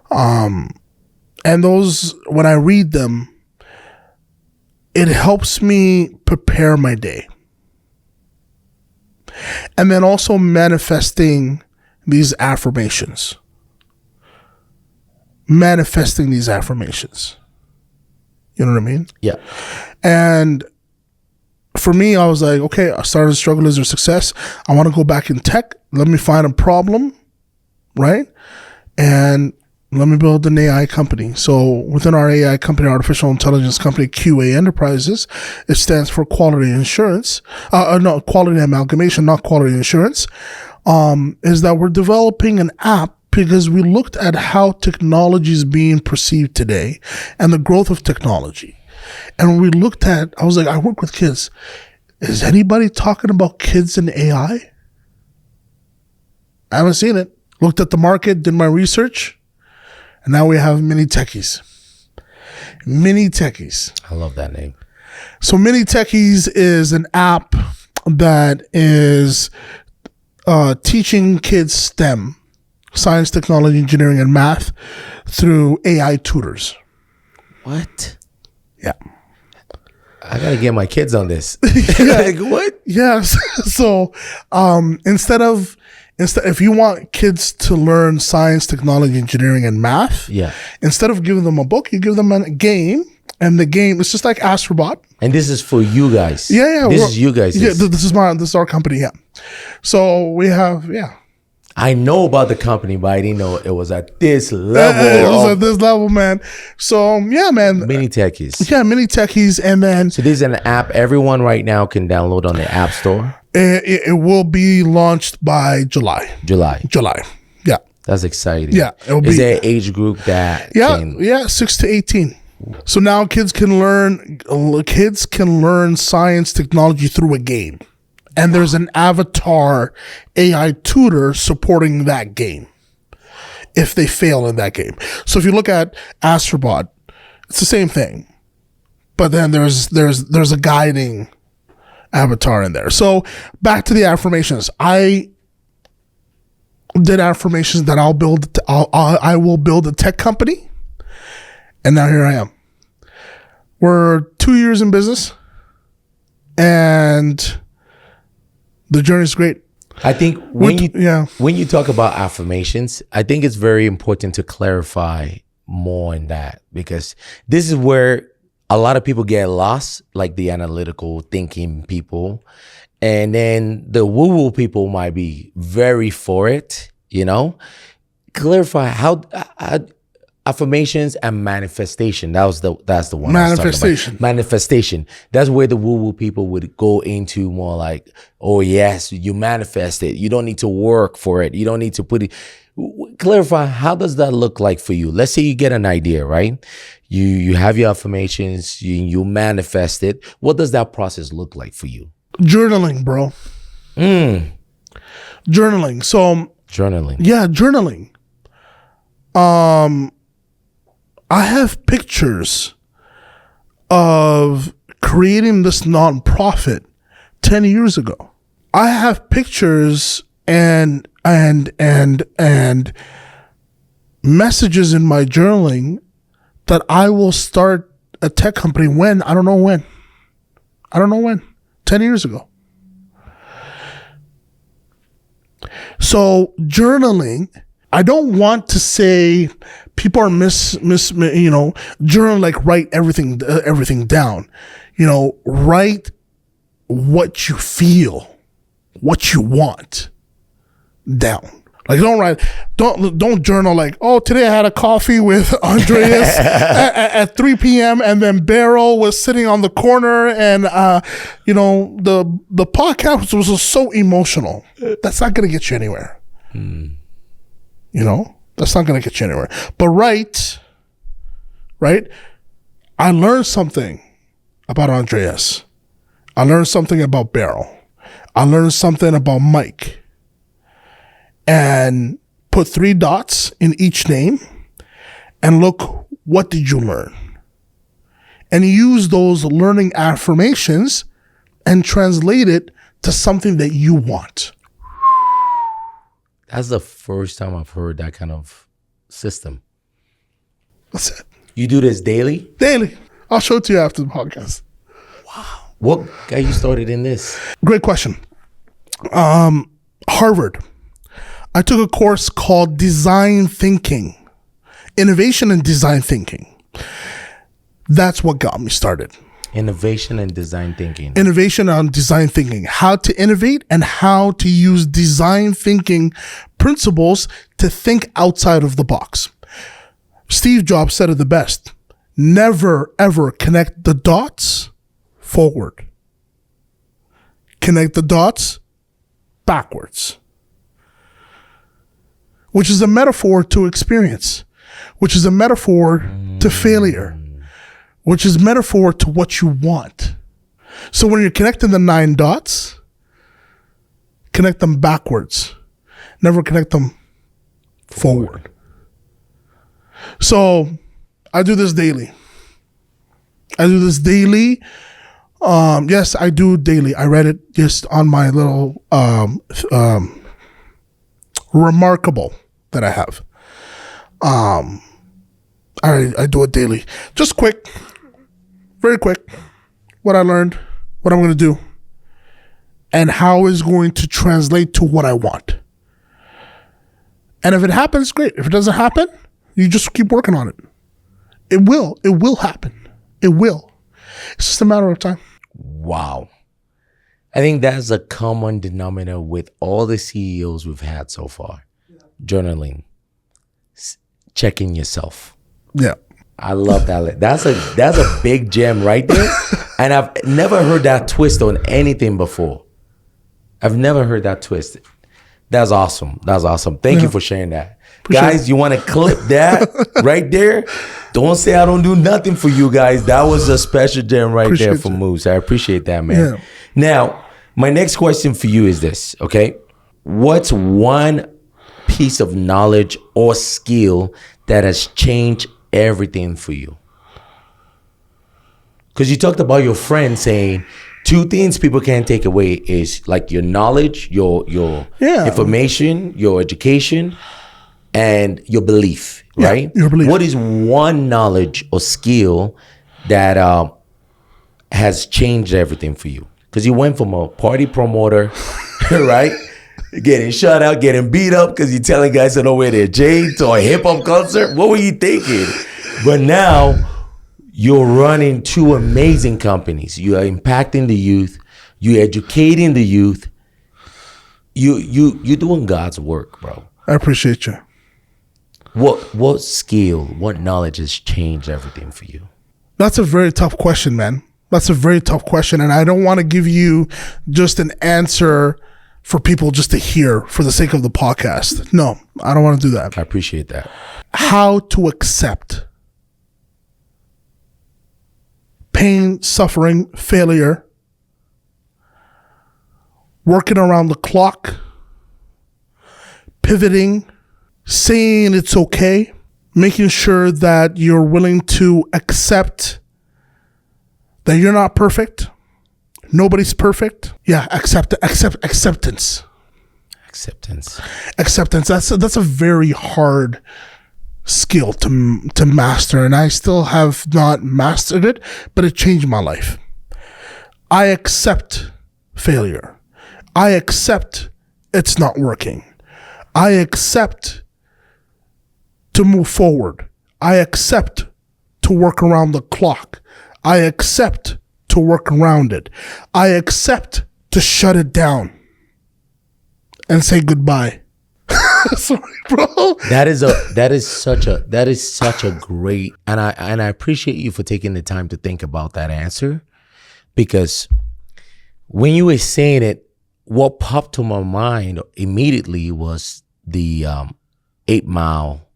And those, when I read them, it helps me prepare my day. And then also manifesting these affirmations. You know what I mean? Yeah. And for me, I was like, okay, I started struggle as a success. I want to go back in tech. Let me find a problem, right? And let me build an AI company. So within our AI company, artificial intelligence company, QA Enterprises, it stands for quality insurance. Quality amalgamation, not quality insurance. Is that we're developing an app because we looked at how technology is being perceived today and the growth of technology. And we looked at, I was like, I work with kids. Is anybody talking about kids and AI? I haven't seen it. Looked at the market, did my research, and now we have Mini Techies. Mini Techies. I love that name. So Mini Techies is an app that is teaching kids STEM, science, technology, engineering, and math, through AI tutors. What? Yeah. I gotta get my kids on this. Like, what? Yes. So instead if you want kids to learn science, technology, engineering, and math, instead of giving them a book, you give them a game, and the game, it's just like Astrobot. And this is for you guys. Yeah. This is you guys. Yeah, this is our company. Yeah. So we have I know about the company, but I didn't know it was at this level. It was at this level, man. So man. Mini Techies. Yeah, Mini Techies, and then. So this is an app everyone right now can download on the App Store. It will be launched by July. Yeah. That's exciting. Yeah. Is there an age group that? Yeah, 6 to 18. So now kids can learn science, technology through a game. And there's an avatar AI tutor supporting that game if they fail in that game. So if you look at Astrobot, it's the same thing, but then there's a guiding avatar in there. So back to the affirmations. I did affirmations that I will build a tech company, and now here I am. We're 2 years in business, and the journey is great. I think when you talk about affirmations, I think it's very important to clarify more in that, because this is where a lot of people get lost, like the analytical thinking people. And then the woo-woo people might be very for it, Clarify how affirmations and manifestation. That's the one. Manifestation. That's where the woo-woo people would go into more like, oh yes, you manifest it. You don't need to work for it. You don't need to put it. Clarify, how does that look like for you? Let's say you get an idea, right? You have your affirmations, you manifest it. What does that process look like for you? Journaling, bro. Journaling. So journaling. Yeah, journaling. I have pictures of creating this nonprofit 10 years ago. I have pictures and messages in my journaling that I will start a tech company when. I don't know when. 10 years ago. So journaling, I don't want to say people are journal like write everything down. Write what you feel, what you want down. Like don't journal like, oh, today I had a coffee with Andreas at 3 p.m. and then Beryl was sitting on the corner and the podcast was so emotional. That's not gonna get you anywhere. That's not gonna get you anywhere. But right? I learned something about Andreas. I learned something about Beryl. I learned something about Mike. And put 3 dots in each name and look, what did you learn? And use those learning affirmations and translate it to something that you want. That's the first time I've heard that kind of system. That's it. You do this daily? Daily. I'll show it to you after the podcast. Wow. What got you started in this? Great question. Harvard. I took a course called Design Thinking, Innovation and Design Thinking. That's what got me started. Innovation and design thinking. Innovation and design thinking. How to innovate and how to use design thinking principles to think outside of the box. Steve Jobs said it the best. Never, ever connect the dots forward. Connect the dots backwards. Which is a metaphor to experience, which is a metaphor to failure, which is a metaphor to what you want. So when you're connecting the 9 dots, connect them backwards. Never connect them forward. So I do this daily. Yes, I do daily. I read it just on my little remarkable that I have. I do it daily. Just quick, very quick, what I learned, what I'm going to do, and how it's going to translate to what I want. And if it happens, great. If it doesn't happen, you just keep working on it. It will happen. It will. It's just a matter of time. Wow. I think that's a common denominator with all the CEOs we've had so far. Journaling, checking yourself. Yeah. I love that. That's a big gem right there. And I've never heard that twist on anything before. I've never heard that twist. That's awesome. Thank you for sharing that. Guys, you want to clip that right there? Don't say I don't do nothing for you guys. That was a special gem right there for Moose. I appreciate that, man. Yeah. Now, my next question for you is this, okay? What's one piece of knowledge or skill that has changed everything for you? Because you talked about your friend saying 2 things people can't take away is like your knowledge, your information, your education, and your belief, right? Your belief. What is one knowledge or skill that has changed everything for you? Because you went from a party promoter, right? Getting shut out, getting beat up because you're telling guys to know where they're jailed, to a hip hop concert. What were you thinking? But now you're running 2 amazing companies. You are impacting the youth. You're educating the youth. You're doing God's work, bro. I appreciate you. What skill, what knowledge has changed everything for you? That's a very tough question, man. That's a very tough question. And I don't want to give you just an answer for people just to hear for the sake of the podcast. No, I don't want to do that. I appreciate that. How to accept pain, suffering, failure, working around the clock, pivoting, saying it's okay, making sure that you're willing to accept that you're not perfect. Nobody's perfect. Yeah, acceptance. Acceptance. That's a very hard skill to master, and I still have not mastered it, but it changed my life. I accept failure. I accept it's not working. I accept to move forward. I accept to work around the clock. I accept to work around it. I accept to shut it down and say goodbye. Sorry, bro. That is such a great, and I appreciate you for taking the time to think about that answer, because when you were saying it, what popped to my mind immediately was the 8 Mile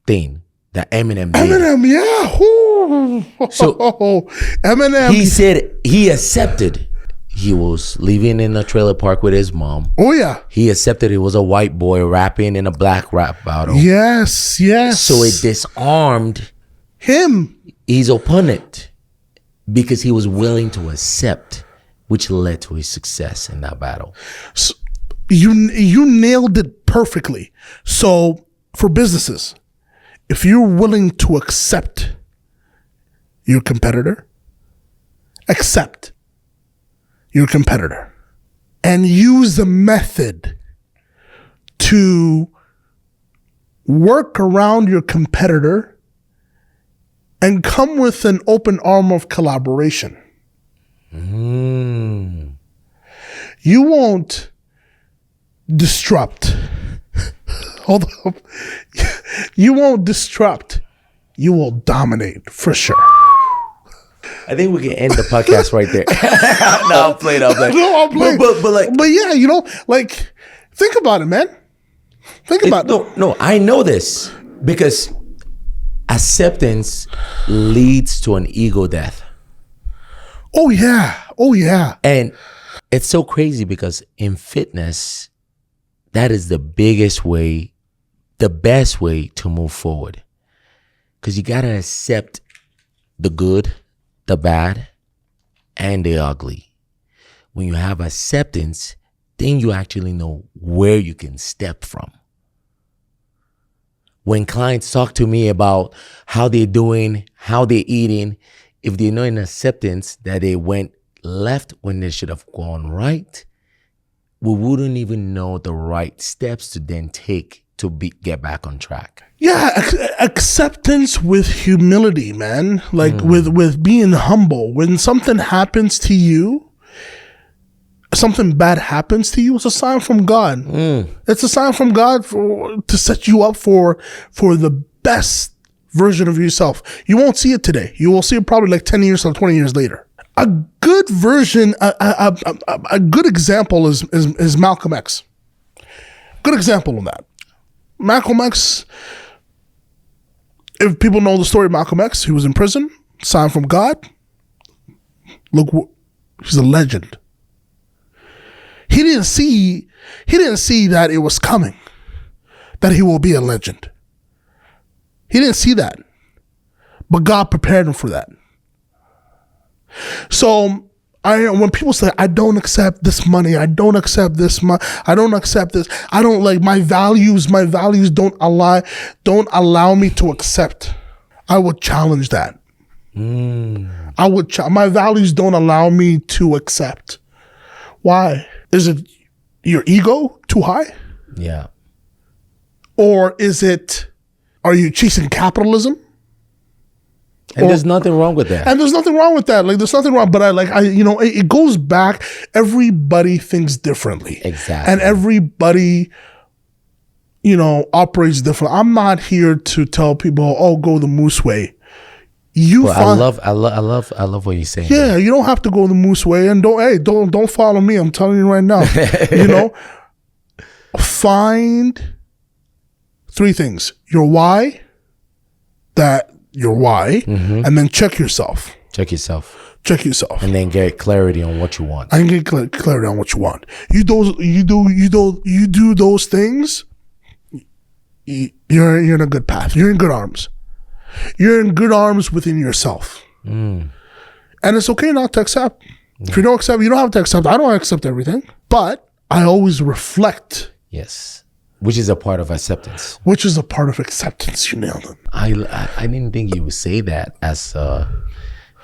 thing that Eminem did. Eminem, yeah. Ooh. So Eminem. He said he accepted he was living in a trailer park with his mom. Oh yeah. He accepted it was a white boy rapping in a black rap battle. Yes. So it disarmed his opponent, because he was willing to accept, which led to his success in that battle. So you nailed it perfectly. So for businesses, if you're willing to accept your competitor, accept your competitor and use the method to work around your competitor and come with an open arm of collaboration. You won't disrupt. Hold up. You won't disrupt. You will dominate for sure. I think we can end the podcast right there. No, I'm playing. No, I'm playing. But yeah, like, think about it, man. Think about it. No, I know this, because acceptance leads to an ego death. Oh yeah. And it's so crazy, because in fitness, that is the biggest way, the best way to move forward. Because you got to accept the good, the bad, and the ugly. When you have acceptance, then you actually know where you can step from. When clients talk to me about how they're doing, how they're eating, if they know in acceptance that they went left when they should have gone right, we wouldn't even know the right steps to then take to get back on track. Yeah, acceptance with humility, man. Like with being humble. When something happens to you, something bad happens to you, it's a sign from God. It's a sign from God to set you up for the best version of yourself. You won't see it today. You will see it probably like 10 years or 20 years later. A good version, a good example is Malcolm X. Good example of that. Malcolm X, if people know the story of Malcolm X, he was in prison, sign from God. Look, he's a legend. He didn't see that it was coming, that he will be a legend. He didn't see that, but God prepared him for that. So when people say, I don't accept this money, I don't accept this, I don't accept this, I don't like my values don't allow me to accept. I would challenge that. My values don't allow me to accept. Why? Is it your ego too high? Yeah. Or are you chasing capitalism? And there's nothing wrong with that. And there's nothing wrong with that. Like, there's nothing wrong. But it goes back. Everybody thinks differently. Exactly. And everybody, operates different. I'm not here to tell people, oh, go the Moose way. I love what you're saying. Yeah, you don't have to go the Moose way, and don't follow me. I'm telling you right now. Find 3 things: your why, and then check yourself. Check yourself. And then get clarity on what you want. I can get clarity on what you want. You do those things. You're in a good path. You're in good arms. You're in good arms within yourself. And it's okay not to accept. If you don't accept, you don't have to accept. I don't accept everything, but I always reflect. Yes. Which is a part of acceptance. Which is a part of acceptance. You nailed it. I didn't think you would say that as a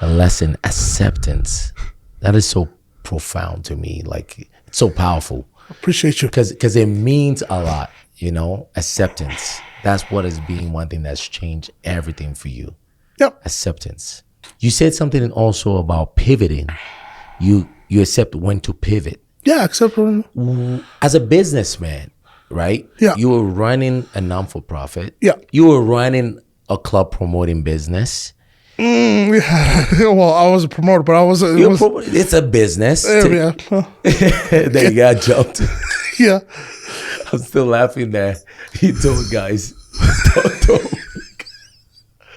lesson. Acceptance. That is so profound to me. Like, it's so powerful. Appreciate you. Because it means a lot, you know, acceptance. That's what has been one thing that's changed everything for you. Yep. Acceptance. You said something also about pivoting. You accept when to pivot. Yeah, accept when. As a businessman, right? Yeah. You were running a non-for-profit. Yeah. You were running a club promoting business. Yeah. Well, I was a promoter, but I was. It's a business. Yeah. There you got jumped. Yeah. I'm still laughing that he told guys, don't.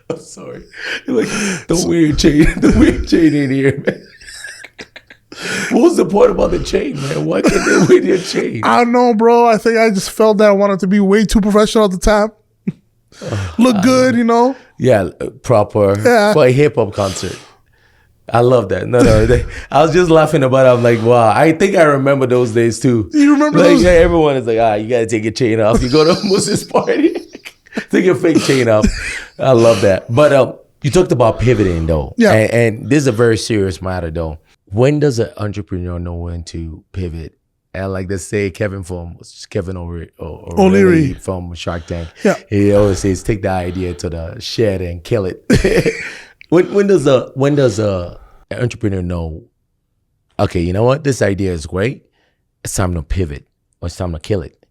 I'm sorry. Like, don't wear your chain. Don't wear your chain in here, man. What was the point about the chain, man? Why can't they wear your chain? I don't know, bro. I think I just felt that I wanted to be way too professional at the time. Look good, you know? Yeah, proper. Yeah. For a hip-hop concert. I love that. No. I was just laughing about it. I'm like, wow. I think I remember those days, too. You remember like, those? Everyone is like, you got to take your chain off. You go to a Musap's party, take your fake chain off. I love that. But you talked about pivoting, though. Yeah. And this is a very serious matter, though. When does an entrepreneur know when to pivot? And like they say, Kevin O'Leary from Shark Tank, he always says, take the idea to the shed and kill it. when does a entrepreneur know, okay, you know what, this idea is great, it's time to pivot or it's time to kill it?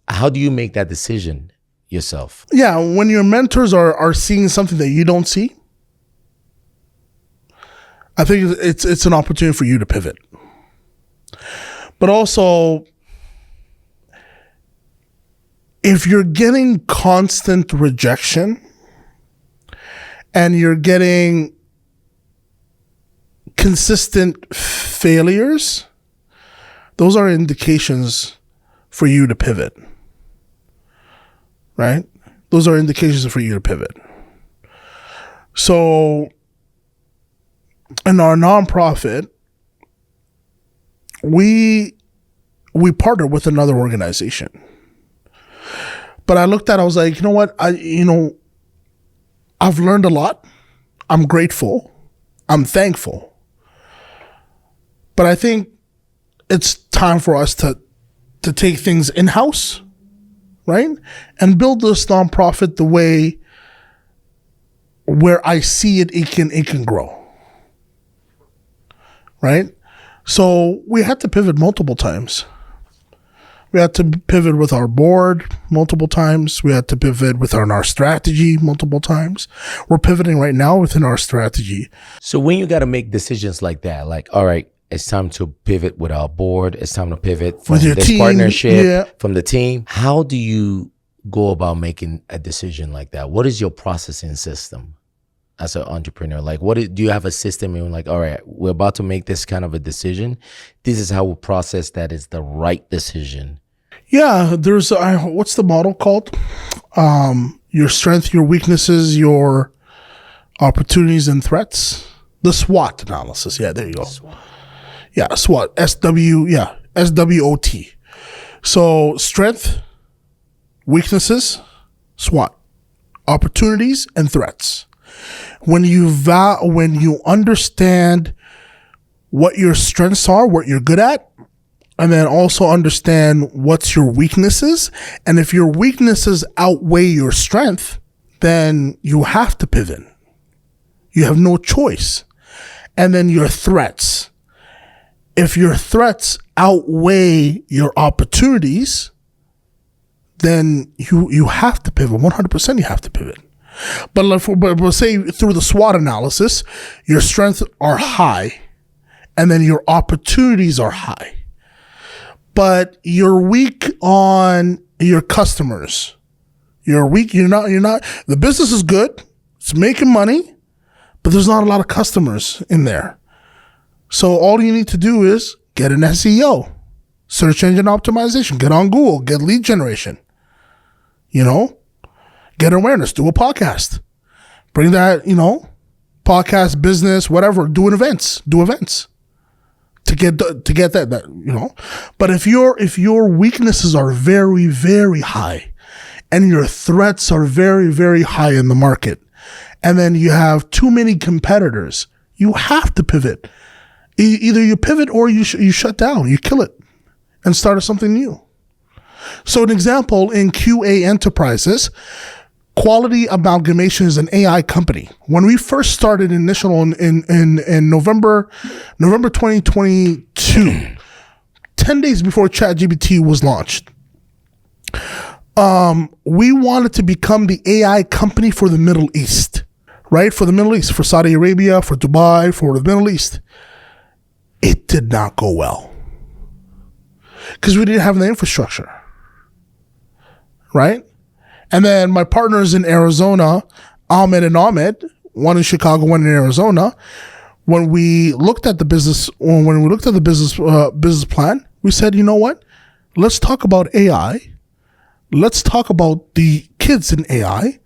How do you make that decision yourself? Yeah, when your mentors are seeing something that you don't see, I think it's an opportunity for you to pivot. But also, if you're getting constant rejection and you're getting consistent failures, those are indications for you to pivot, right? Those are indications for you to pivot. So in our nonprofit, we partnered with another organization. But I looked at it, I was like, you know what? I've learned a lot. I'm grateful. I'm thankful. But I think it's time for us to take things in-house, right? And build this nonprofit the way where I see it can grow. Right? So we had to pivot multiple times. We had to pivot with our board multiple times. We had to pivot within our strategy multiple times. We're pivoting right now within our strategy. So when you got to make decisions like that, like, all right, it's time to pivot with our board. It's time to pivot from this team, partnership, from the team. How do you go about making a decision like that? What is your processing system as an entrepreneur? Like, do you have a system and like, all right, we're about to make this kind of a decision. This is how we process that is the right decision. Yeah, there's what's the model called? Your strength, your weaknesses, your opportunities and threats. The SWOT analysis. Yeah, there you go. SWOT. Yeah, SWOT. SWOT. So strength, weaknesses, SWOT, opportunities and threats. When you understand what your strengths are, what you're good at, and then also understand what's your weaknesses, and if your weaknesses outweigh your strength, then you have to pivot. You have no choice. And then your threats. If your threats outweigh your opportunities, then you have to pivot. 100% you have to pivot. But we'll say through the SWOT analysis, your strengths are high, and then your opportunities are high. But you're weak on your customers. You're weak. You're not. The business is good. It's making money, but there's not a lot of customers in there. So all you need to do is get an SEO, search engine optimization, get on Google, get lead generation. Get awareness, do a podcast. Bring that, podcast, business, whatever, do events. to get that. But if your weaknesses are very, very high and your threats are very, very high in the market, and then you have too many competitors, you have to pivot. Either you pivot or you shut down, you kill it and start something new. So an example in QA Enterprises, Quality Amalgamation is an AI company. When we first started in November 2022, 10 days before ChatGPT was launched, we wanted to become the AI company for the Middle East, right? For the Middle East, for Saudi Arabia, for Dubai, for the Middle East. It did not go well because we didn't have the infrastructure, right? And then my partners in Arizona, Ahmed and Ahmed, one in Chicago, one in Arizona. When we looked at the business, business plan, we said, you know what? Let's talk about AI. Let's talk about the kids in AI,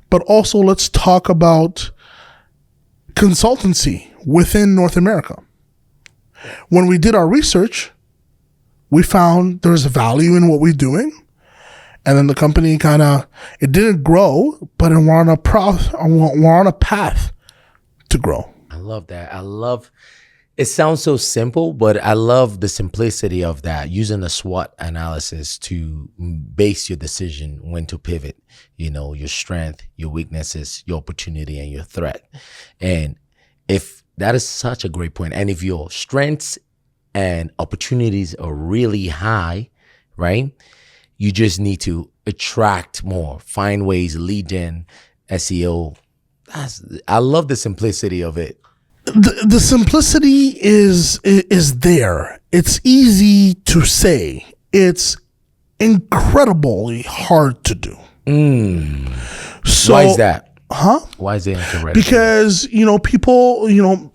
but also let's talk about consultancy within North America. When we did our research, we found there's value in what we're doing. And then the company it didn't grow, but we're on a path to grow. I love that. It sounds so simple, but I love the simplicity of that, using the SWOT analysis to base your decision when to pivot, your strength, your weaknesses, your opportunity, and your threat. And if that is such a great point, and if your strengths and opportunities are really high, right? You just need to attract more, find ways, lead in, SEO. I love the simplicity of it. The simplicity is there. It's easy to say. It's incredibly hard to do. So, why is that? Huh? Why is it incredible? Because, people,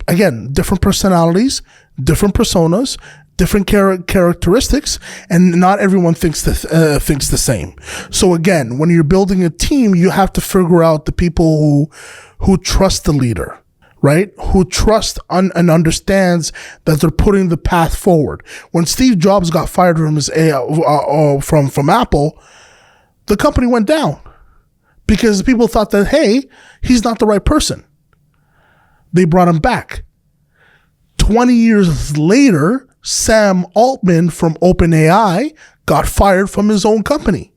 again, different personalities, different personas, different characteristics, and not everyone thinks the same. So again, when you're building a team, you have to figure out the people who trust the leader, right? Who trust and understands that they're putting the path forward. When Steve Jobs got fired from from Apple, the company went down because people thought that, hey, he's not the right person. They brought him back. 20 years later, Sam Altman from OpenAI got fired from his own company.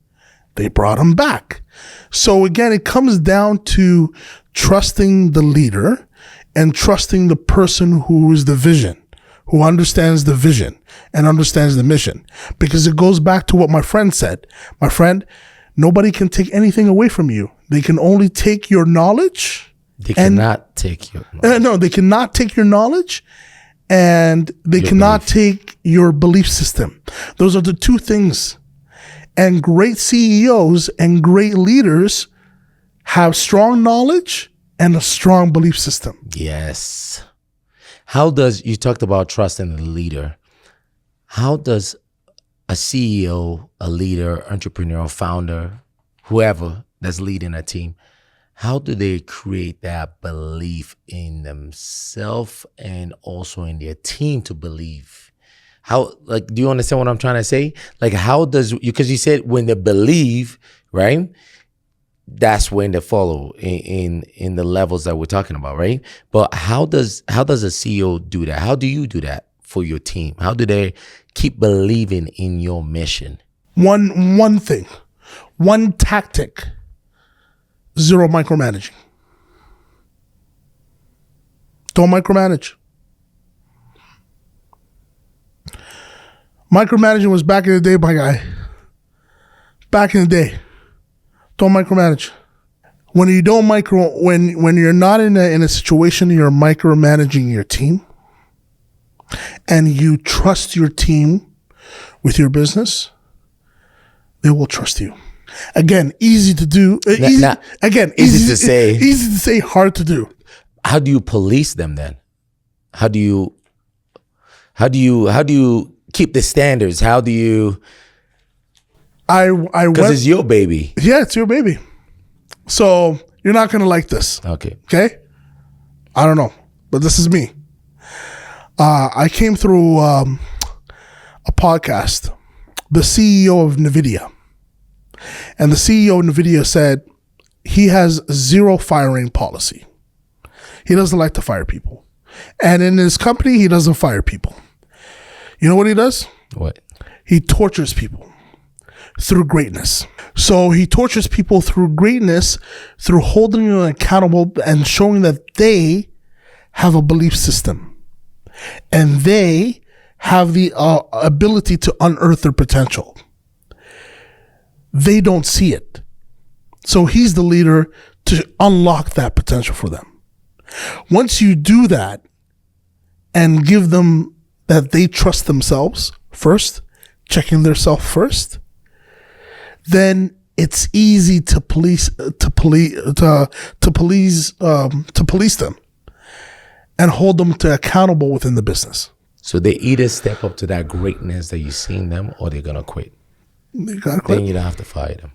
They brought him back. So again, it comes down to trusting the leader and trusting the person who is the vision, who understands the vision and understands the mission. Because it goes back to what my friend said. My friend, nobody can take anything away from you. They can only take your knowledge. They cannot take your knowledge. No, they cannot take your knowledge. And they cannot take your belief system. Those are the two things. And great CEOs and great leaders have strong knowledge and a strong belief system. Yes. You talked about trusting the leader. How does a CEO, a leader, entrepreneur, founder, whoever that's leading a team, how do they create that belief in themselves and also in their team to believe? Do you understand what I'm trying to say? Because you said when they believe, right? That's when they follow in the levels that we're talking about, right? But how does a CEO do that? How do you do that for your team? How do they keep believing in your mission? One thing, one tactic. Zero micromanaging. Don't micromanage. Micromanaging was back in the day, my guy. Back in the day. Don't micromanage. When you don't when you're not in a situation you're micromanaging your team and you trust your team with your business, they will trust you. Again, easy to do. Easy to say. Easy to say, hard to do. How do you police them then? How do you keep the standards? How do you? Because it's your baby. Yeah, it's your baby. So you're not gonna like this. Okay. I don't know, but this is me. I came through a podcast, the CEO of NVIDIA. And the CEO of NVIDIA said he has zero firing policy. He doesn't like to fire people. And in his company, he doesn't fire people. You know what he does? What? He tortures people through greatness. So he tortures people through greatness, through holding them accountable and showing that they have a belief system. And they have the ability to unearth their potential. They don't see it. So he's the leader to unlock that potential for them. Once you do that and give them that they trust themselves first, checking their self first, then it's easy to police them and hold them to accountable within the business. So they either step up to that greatness that you've seen them, or they're gonna quit. You gotta quit. Then you don't have to fire them.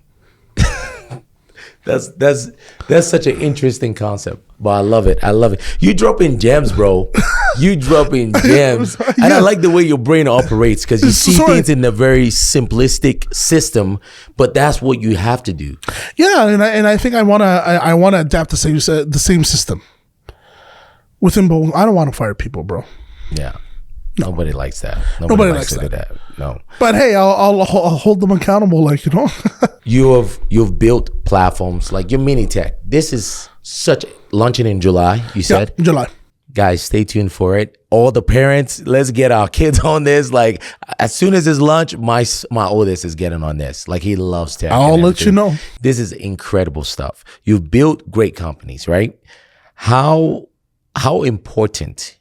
That's such an interesting concept, but I love it. You dropping gems, bro. You dropping gems, and I like the way your brain operates, because you see things in a very simplistic system, but that's what you have to do. Yeah, and I think I wanna adapt the same system within. But I don't want to fire people, bro. Yeah. No. Nobody likes that. Nobody likes that. No. But hey, I'll hold them accountable, like, you know. You've built platforms like your mini tech. This is such launching in July. You said July. Guys, stay tuned for it. All the parents, let's get our kids on this. Like, as soon as it's lunch, my oldest is getting on this. Like, he loves tech. I'll let you know. This is incredible stuff. You've built great companies, right? How important?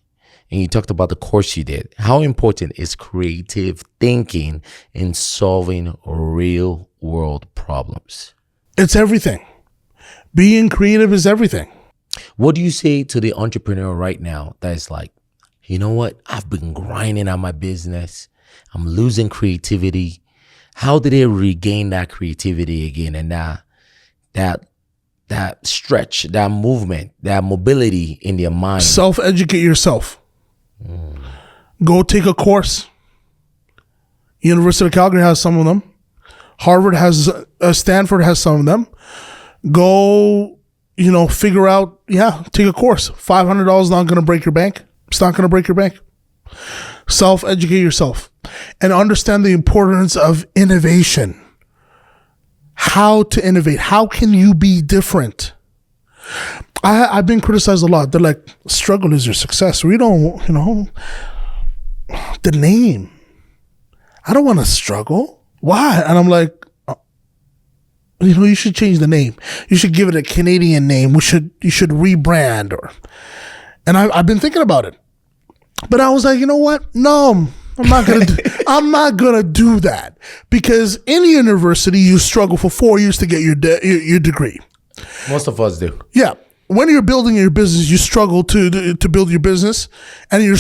And you talked about the course you did. How important is creative thinking in solving real world problems? It's everything. Being creative is everything. What do you say to the entrepreneur right now that is like, you know what? I've been grinding on my business. I'm losing creativity. How do they regain that creativity again? And that stretch, that movement, that mobility in their mind? Self-educate yourself. Go take a course. University of Calgary has some of them. Harvard has, Stanford has some of them. Go, figure out, take a course. $500 is not going to break your bank. It's not going to break your bank. Self-educate yourself and understand the importance of innovation. How to innovate. How can you be different? I've been criticized a lot. They're like, struggle is your success. We don't, the name. I don't want to struggle. Why? And I'm like, you should change the name. You should give it a Canadian name. You should rebrand and I've been thinking about it. But I was like, you know what? No, I'm not gonna do that, because in university you struggle for 4 years to get your degree. Most of us do. Yeah. When you're building your business, you struggle to build your business, and you're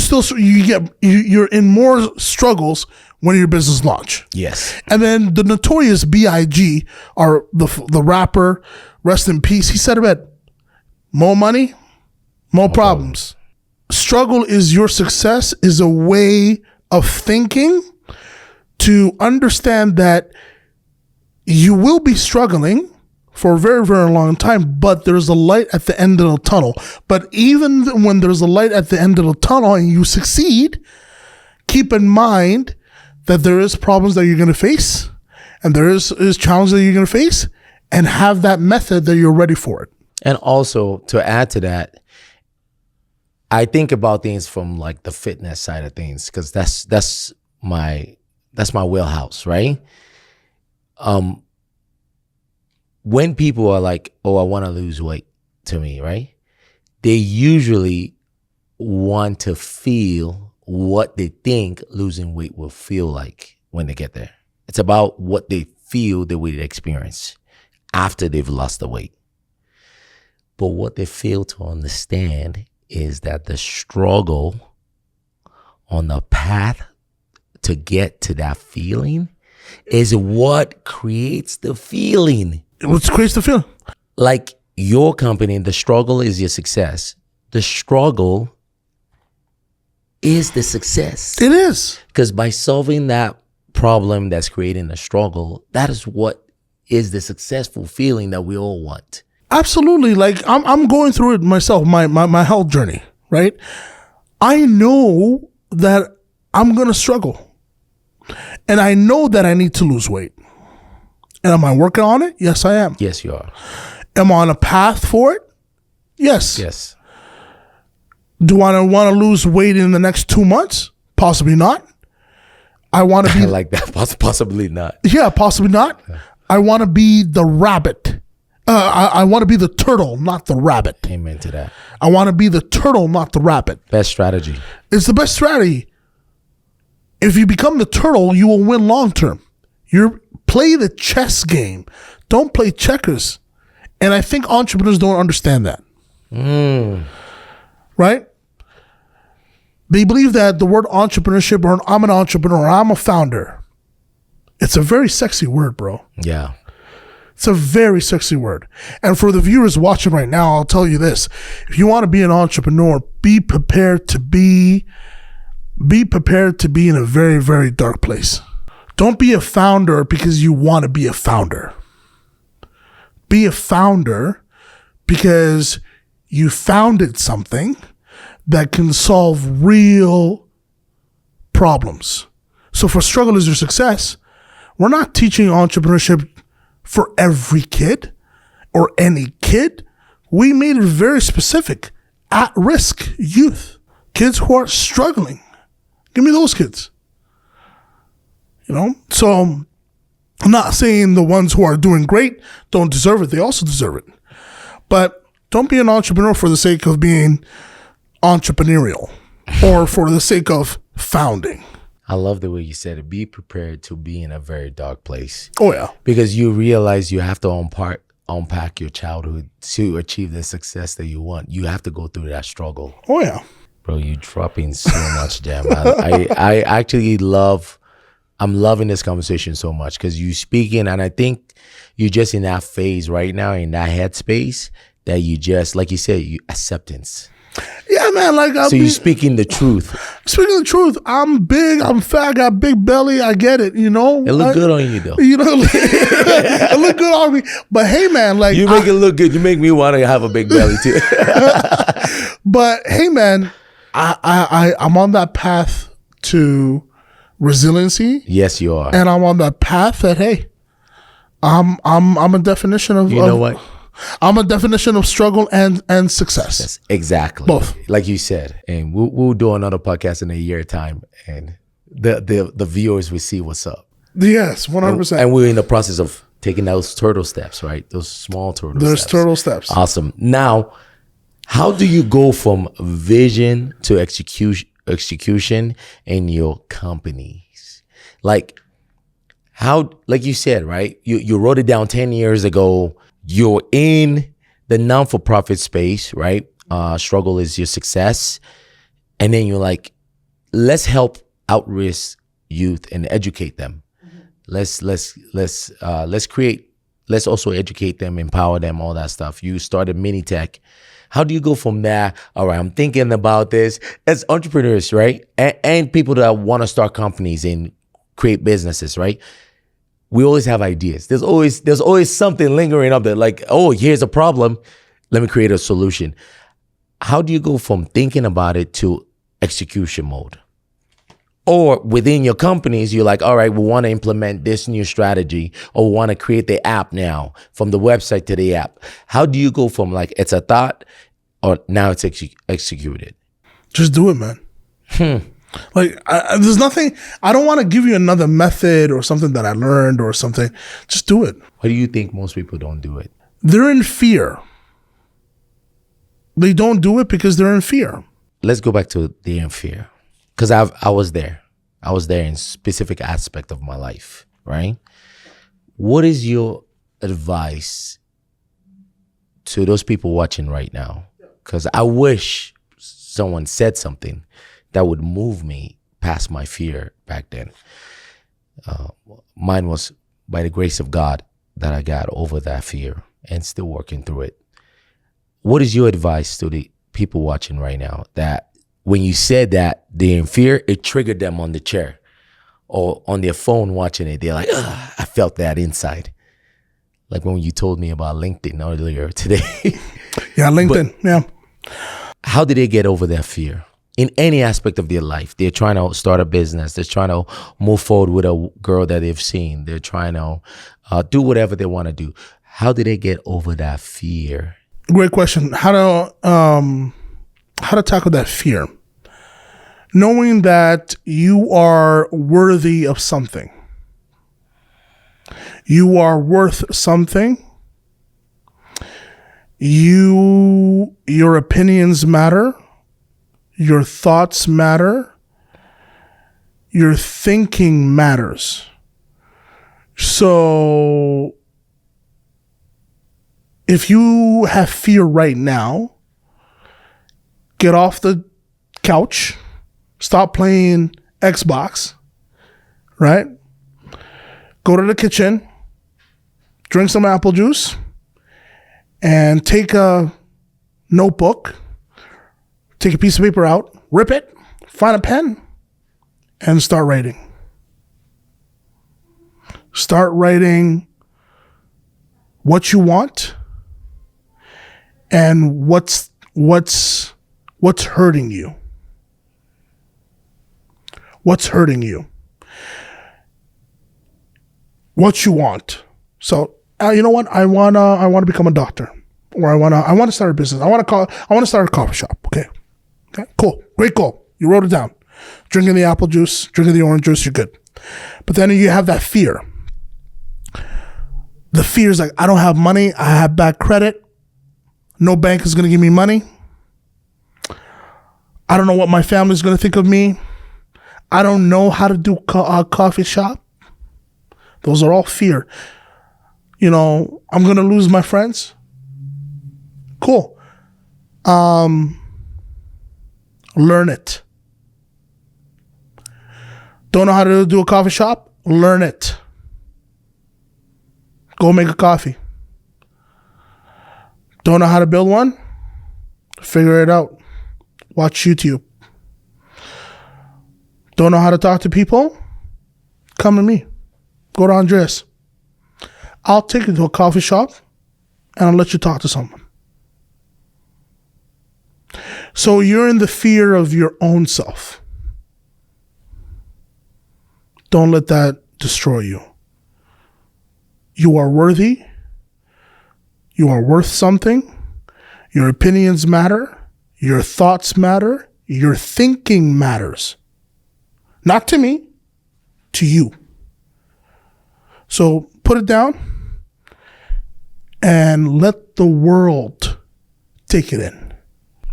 in more struggles when your business launch. Yes. And then the notorious B.I.G., or the rapper, rest in peace, he said about more money, more problems. Struggle is your success, is a way of thinking to understand that you will be struggling for a very, very long time, but there's a light at the end of the tunnel. But even when there's a light at the end of the tunnel and you succeed, keep in mind that there is problems that you're going to face, and there is challenges that you're going to face, and have that method that you're ready for it. And also, to add to that, I think about things from like the fitness side of things, because that's my wheelhouse, right? When people are like, oh, I want to lose weight, to me, right? They usually want to feel what they think losing weight will feel like when they get there. It's about what they feel they will experience after they've lost the weight. But what they fail to understand is that the struggle on the path to get to that feeling is what creates the feeling. What creates the feeling? Like your company, the struggle is your success. The struggle is the success. It is. Because by solving that problem that's creating a struggle, that is what is the successful feeling that we all want. Absolutely. Like I'm going through it myself, my health journey, right? I know that I'm going to struggle. And I know that I need to lose weight. And am I working on it? Yes, I am. Yes, you are. Am I on a path for it? Yes. Yes. Do I want to lose weight in the next 2 months? Possibly not. I want to be I like that. Possibly not. Yeah, possibly not. I want to be the rabbit. I want to be the turtle, not the rabbit. Amen to that. I want to be the turtle, not the rabbit. Best strategy. It's the best strategy. If you become the turtle, you will win long term. You play the chess game. Don't play checkers. And I think entrepreneurs don't understand that. Right? They believe that the word entrepreneurship, or I'm an entrepreneur, or I'm a founder. It's a very sexy word, bro. Yeah. It's a very sexy word. And for the viewers watching right now, I'll tell you this. If you want to be an entrepreneur, be prepared to be in a very, very dark place. Don't be a founder because you want to be a founder. Be a founder because you founded something that can solve real problems. So for struggle is your success, we're not teaching entrepreneurship for every kid or any kid. We made it very specific. At-risk youth. Kids who are struggling. Give me those kids. You know? So I'm not saying the ones who are doing great don't deserve it. They also deserve it. But don't be an entrepreneur for the sake of being entrepreneurial or for the sake of founding. I love the way you said it. Be prepared to be in a very dark place. Oh, yeah. Because you realize you have to unpack your childhood to achieve the success that you want. You have to go through that struggle. Oh, yeah. Bro, you're dropping so much jam. I actually I'm loving this conversation so much because you speaking, and I think you're just in that phase right now, in that headspace that you just, like you said, acceptance. Yeah, man. Like, so you're speaking the truth. Speaking the truth, I'm big, I'm fat, got big belly. I get it, you know. It look good on you though. You know, it look good on me. But hey, man, like you make it look good. You make me want to have a big belly too. But hey, man, I'm on that path to resiliency. Yes, you are. And I'm on that path that hey, I'm a definition of what. I'm a definition of struggle and success. Yes, exactly. Both. Like you said. And we'll do another podcast in a year time and the viewers will see what's up. Yes, 100%. And we're in the process of taking those turtle steps, right? Those small turtle steps. There's turtle steps. Awesome. Now, how do you go from vision to execution in your companies? Like you said, right? You wrote it down 10 years ago. You're in the non-for-profit space, right? Struggle is your success. And then you're like, let's help out-risk youth and educate them. Let's also educate them, empower them, all that stuff. You started Mini Tech. How do you go from there? All right, I'm thinking about this as entrepreneurs, right? And people that want to start companies and create businesses, right? We always have ideas. There's always something lingering up there like, oh, here's a problem. Let me create a solution. How do you go from thinking about it to execution mode? Or within your companies, you're like, all right, we want to implement this new strategy or we want to create the app now, from the website to the app. How do you go from like, it's a thought or now it's executed? Just do it, man. Like, there's nothing, I don't want to give you another method or something that I learned or something. Just do it. Why do you think most people don't do it? They're in fear. They don't do it because they're in fear. Let's go back to the in fear. Because I was there. I was there in specific aspect of my life, right? What is your advice to those people watching right now? Because I wish someone said something that would move me past my fear back then. Mine was by the grace of God that I got over that fear and still working through it. What is your advice to the people watching right now that when you said that they're in fear, it triggered them on the chair or on their phone watching it. They're like, ugh, I felt that inside. Like when you told me about LinkedIn earlier today. Yeah, LinkedIn. Yeah. How did they get over that fear? In any aspect of their life, they're trying to start a business. They're trying to move forward with a girl that they've seen. They're trying to do whatever they want to do. How did they get over that fear? Great question. How to tackle that fear? Knowing that you are worthy of something. You are worth something. Your opinions matter. Your thoughts matter. Your thinking matters. So if you have fear right now, get off the couch, stop playing Xbox, right? Go to the kitchen, drink some apple juice, and take a notebook, take a piece of paper out, rip it, find a pen, and start writing. Start writing what you want and what's hurting you. What's hurting you? What you want. So, you know what? I wanna become a doctor, or I wanna start a business. I wanna start a coffee shop. Okay, cool, great goal. You wrote it down. Drinking the apple juice, drinking the orange juice, you're good. But then you have that fear. The fear is like, I don't have money. I have bad credit. No bank is gonna give me money. I don't know what my family's gonna think of me. I don't know how to do a coffee shop. Those are all fear. You know, I'm going to lose my friends. Cool. Learn it. Don't know how to do a coffee shop? Learn it. Go make a coffee. Don't know how to build one? Figure it out. Watch YouTube. Don't know how to talk to people? Come to me. Go to Andres. I'll take you to a coffee shop and I'll let you talk to someone. So you're in the fear of your own self. Don't let that destroy you. You are worthy. You are worth something. Your opinions matter. Your thoughts matter. Your thinking matters. Not to me, to you. So put it down and let the world take it in.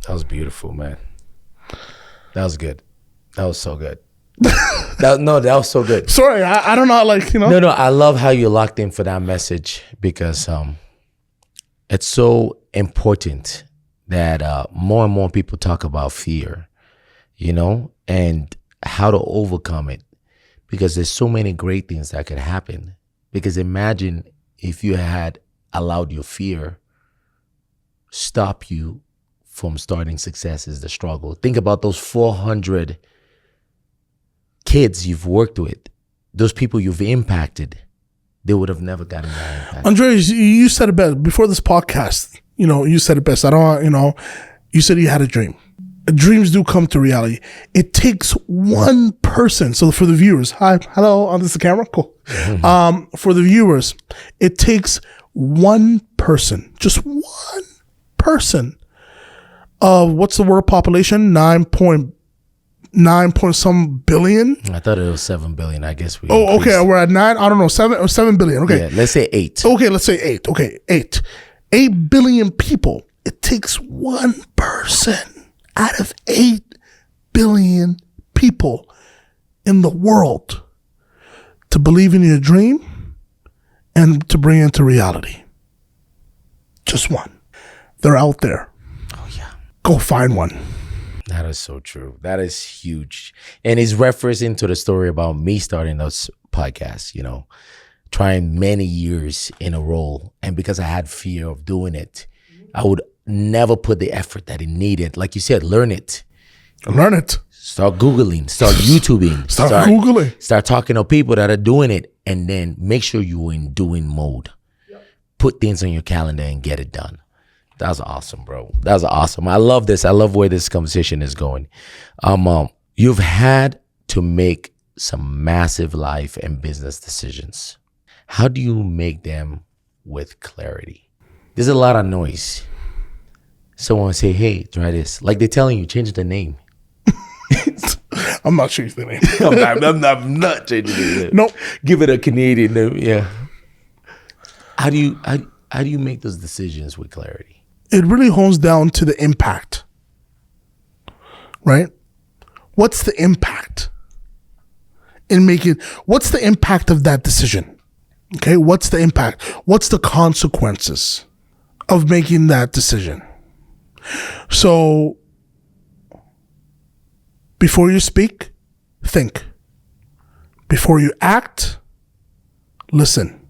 That was beautiful, man. That was good. That was so good. that was so good. Sorry, I don't know, like, you know. No, I love how you locked in for that message because it's so important that more and more people talk about fear, you know, and how to overcome it, because there's so many great things that could happen. Because imagine if you had allowed your fear stop you from starting successes, the struggle. Think about those 400 kids you've worked with, those people you've impacted. They would have never gotten that impact. Andres, you said it best before this podcast. You know, you said it best. You said you had a dream. Dreams do come to reality. It takes one person. So for the viewers, hi, hello, on this camera, cool. Mm-hmm. For the viewers, it takes one person, just one person of what's the world population? 9 point some billion. I thought it was 7 billion. I guess we. Oh, increased. Okay. We're at 9. I don't know, 7 billion. Okay. Yeah, let's say 8. Okay, let's say 8. Okay, 8. 8 billion people. It takes one person out of 8 billion people in the world to believe in your dream and to bring it into reality. Just one. They're out there. Oh, yeah. Go find one. That is so true. That is huge. And he's referencing to the story about me starting this podcast, you know, trying many years in a row. And because I had fear of doing it, I would never put the effort that it needed. Like you said, learn it. Learn it. Start Googling, start YouTubing, Start Googling. Start talking to people that are doing it, and then make sure you're in doing mode. Put things on your calendar and get it done. That's awesome, bro. That's awesome. I love this. I love where this conversation is going. You've had to make some massive life and business decisions. How do you make them with clarity? There's a lot of noise. Someone say, hey, try this. Like they're telling you, change the name. I'm not changing the name. I'm not changing the name. Nope. Give it a Canadian name. Yeah. How do you make those decisions with clarity? It really hones down to the impact, right? What's the impact in making, what's the impact of that decision? Okay, what's the impact? What's the consequences of making that decision? So, before you speak, think. Before you act, listen.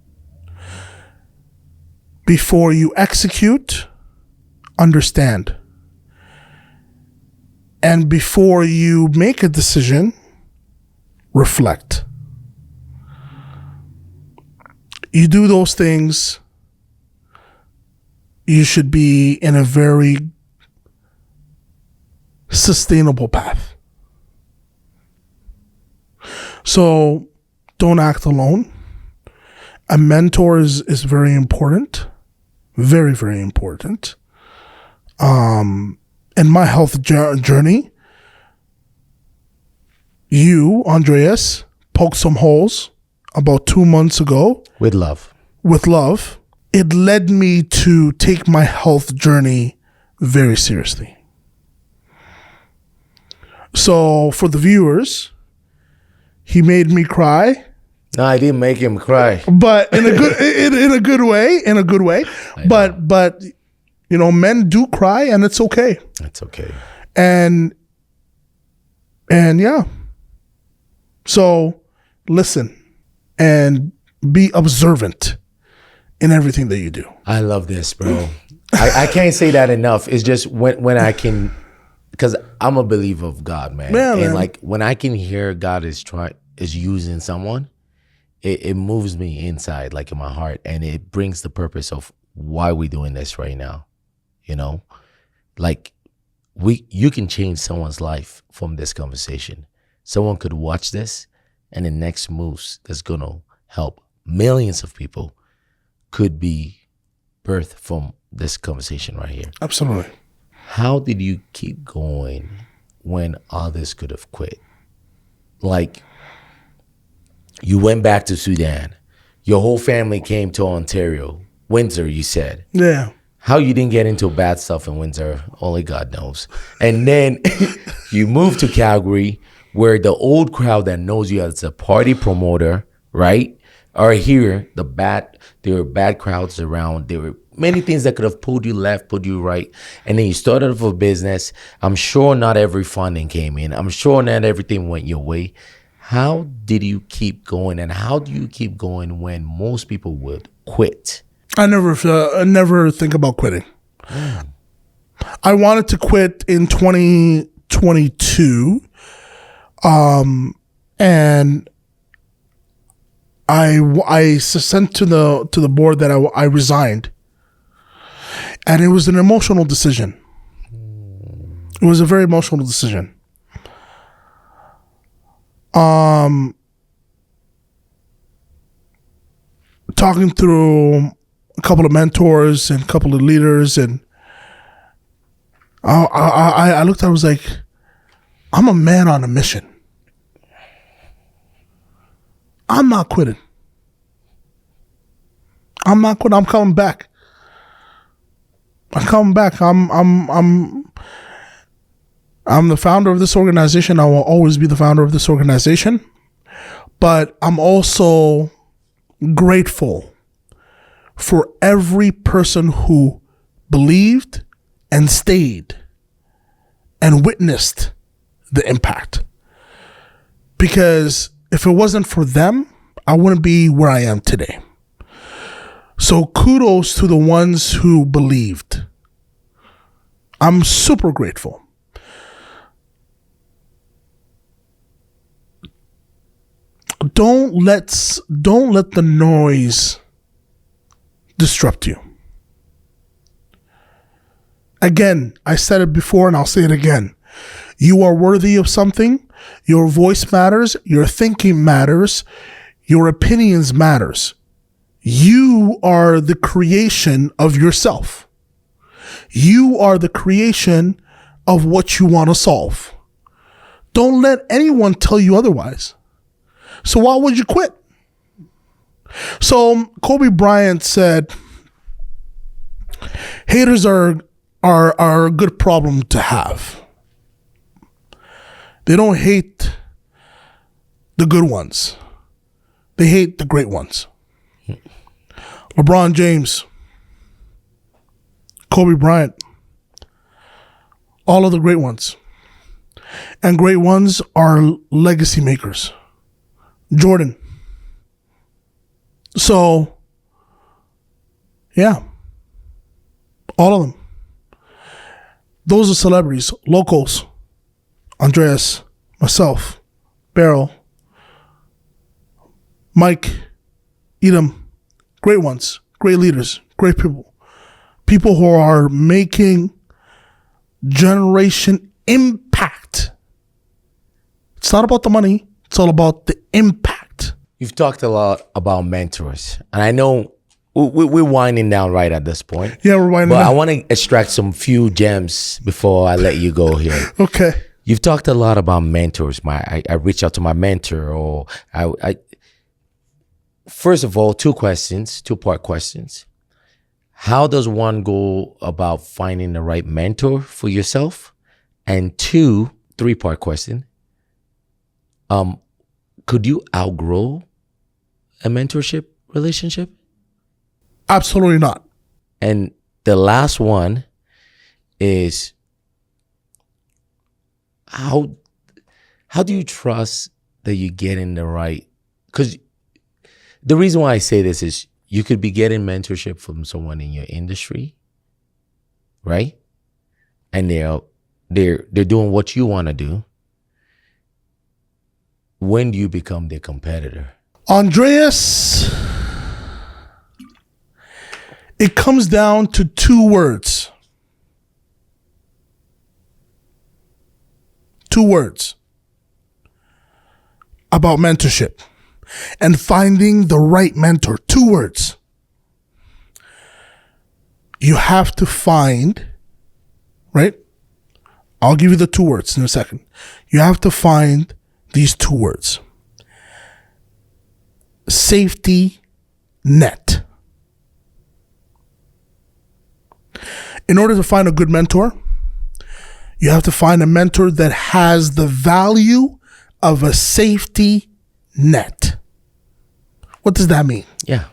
Before you execute, understand. And before you make a decision, reflect. You do those things, you should be in a very sustainable path. So don't act alone. A mentor is very important. Very, very important. In my health journey, you, Andreas, poked some holes about 2 months ago. With love. With love. It led me to take my health journey very seriously. So for the viewers, he made me cry. No, I didn't make him cry. But in a good in a good way. But you know, men do cry and it's okay. It's okay. And yeah. So listen and be observant in everything that you do. I love this, bro. I can't say that enough. It's just when I can, because I'm a believer of God, man. And like when I can hear God is using someone, it moves me inside, like in my heart, and it brings the purpose of why we're doing this right now. You know, like you can change someone's life from this conversation. Someone could watch this, and the next moves that's gonna help millions of people could be birthed from this conversation right here. Absolutely. How did you keep going when others could have quit? Like, you went back to Sudan. Your whole family came to Ontario. Windsor, you said. Yeah. How you didn't get into bad stuff in Windsor, only God knows. And then you moved to Calgary, where the old crowd that knows you as a party promoter, right, are here. There were bad crowds around. There were many things that could have pulled you left, pulled you right. And then you started off a business. I'm sure not every funding came in. I'm sure not everything went your way. How did you keep going, and how do you keep going when most people would quit? I never think about quitting. I wanted to quit in 2022, and I sent to the board that I resigned, and it was an emotional decision. It was a very emotional decision. Talking through a couple of mentors and a couple of leaders, and I looked at it, I was like, I'm a man on a mission. I'm not quitting. I'm not quitting. I'm coming back. I'm coming back. I'm the founder of this organization. I will always be the founder of this organization. But I'm also grateful for every person who believed and stayed and witnessed the impact. Because if it wasn't for them, I wouldn't be where I am today. So kudos to the ones who believed. I'm super grateful. don't let the noise disrupt you. Again, I said it before and I'll say it again. You are worthy of something. Your voice matters. Your thinking matters. Your opinions matters. You are the creation of yourself. You are the creation of what you want to solve. Don't let anyone tell you otherwise. So why would you quit? So Kobe Bryant said, haters are a good problem to have. They don't hate the good ones. They hate the great ones. LeBron James, Kobe Bryant, all of the great ones. And great ones are legacy makers. Jordan. So, yeah. All of them. Those are celebrities. Locals. Andreas. Myself. Beryl. Mike. Edom. Great ones. Great leaders. Great people. People who are making generation impact. It's not about the money. It's all about the impact. You've talked a lot about mentors, and I know we're winding down right at this point. Yeah, we're winding down. But I want to extract some few gems before I let you go here. Okay. You've talked a lot about mentors. I reach out to my mentor, or I. First of all, two-part questions. How does one go about finding the right mentor for yourself? And two, three-part question. Could you outgrow a mentorship relationship? Absolutely not. And the last one is how do you trust that you get in the right? Because the reason why I say this is you could be getting mentorship from someone in your industry, right? And they're doing what you want to do. When do you become their competitor? Andreas, it comes down to two words. Two words about mentorship and finding the right mentor. Two words. You have to find, right? I'll give you the two words in a second. You have to find these two words. Safety net. In order to find a good mentor, you have to find a mentor that has the value of a safety net. What does that mean? Yeah.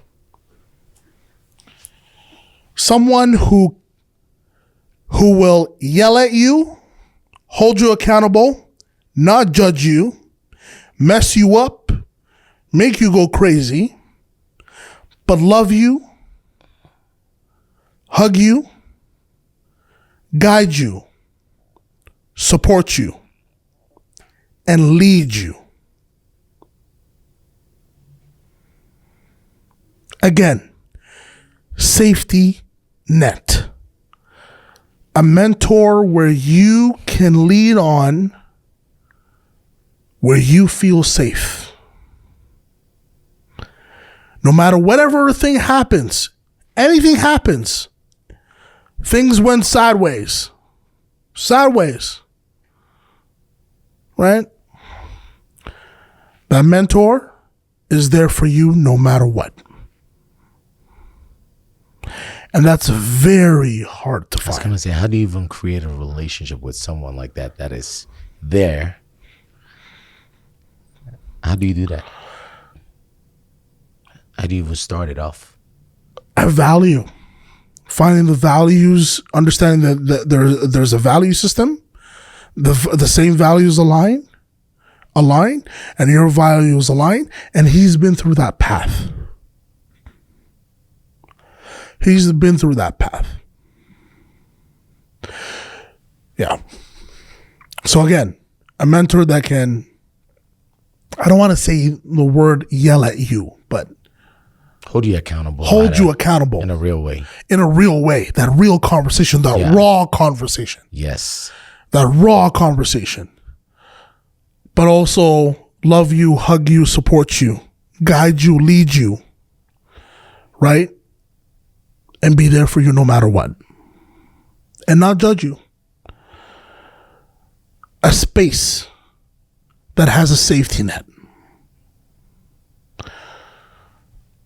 Someone who will yell at you, hold you accountable, not judge you, mess you up, make you go crazy, but love you, hug you, guide you, support you, and lead you. Again, safety net. A mentor where you can lean on, where you feel safe. No matter whatever thing happens, anything happens, things went sideways, right? That mentor is there for you no matter what. And that's very hard to find. I was going to say, how do you even create a relationship with someone like that is there? How do you do that? How do you even start it off? A value. Finding the values, understanding that there's a value system, the same values align, and your values align, and he's been through that path. He's been through that path. Yeah. So again, a mentor that can I don't want to say the word yell at you, but hold you accountable. Hold you accountable. In a real way. In a real way. That real conversation, that raw conversation. Yes. That raw conversation. But also love you, hug you, support you, guide you, lead you. Right? And be there for you no matter what. And not judge you. A space that has a safety net.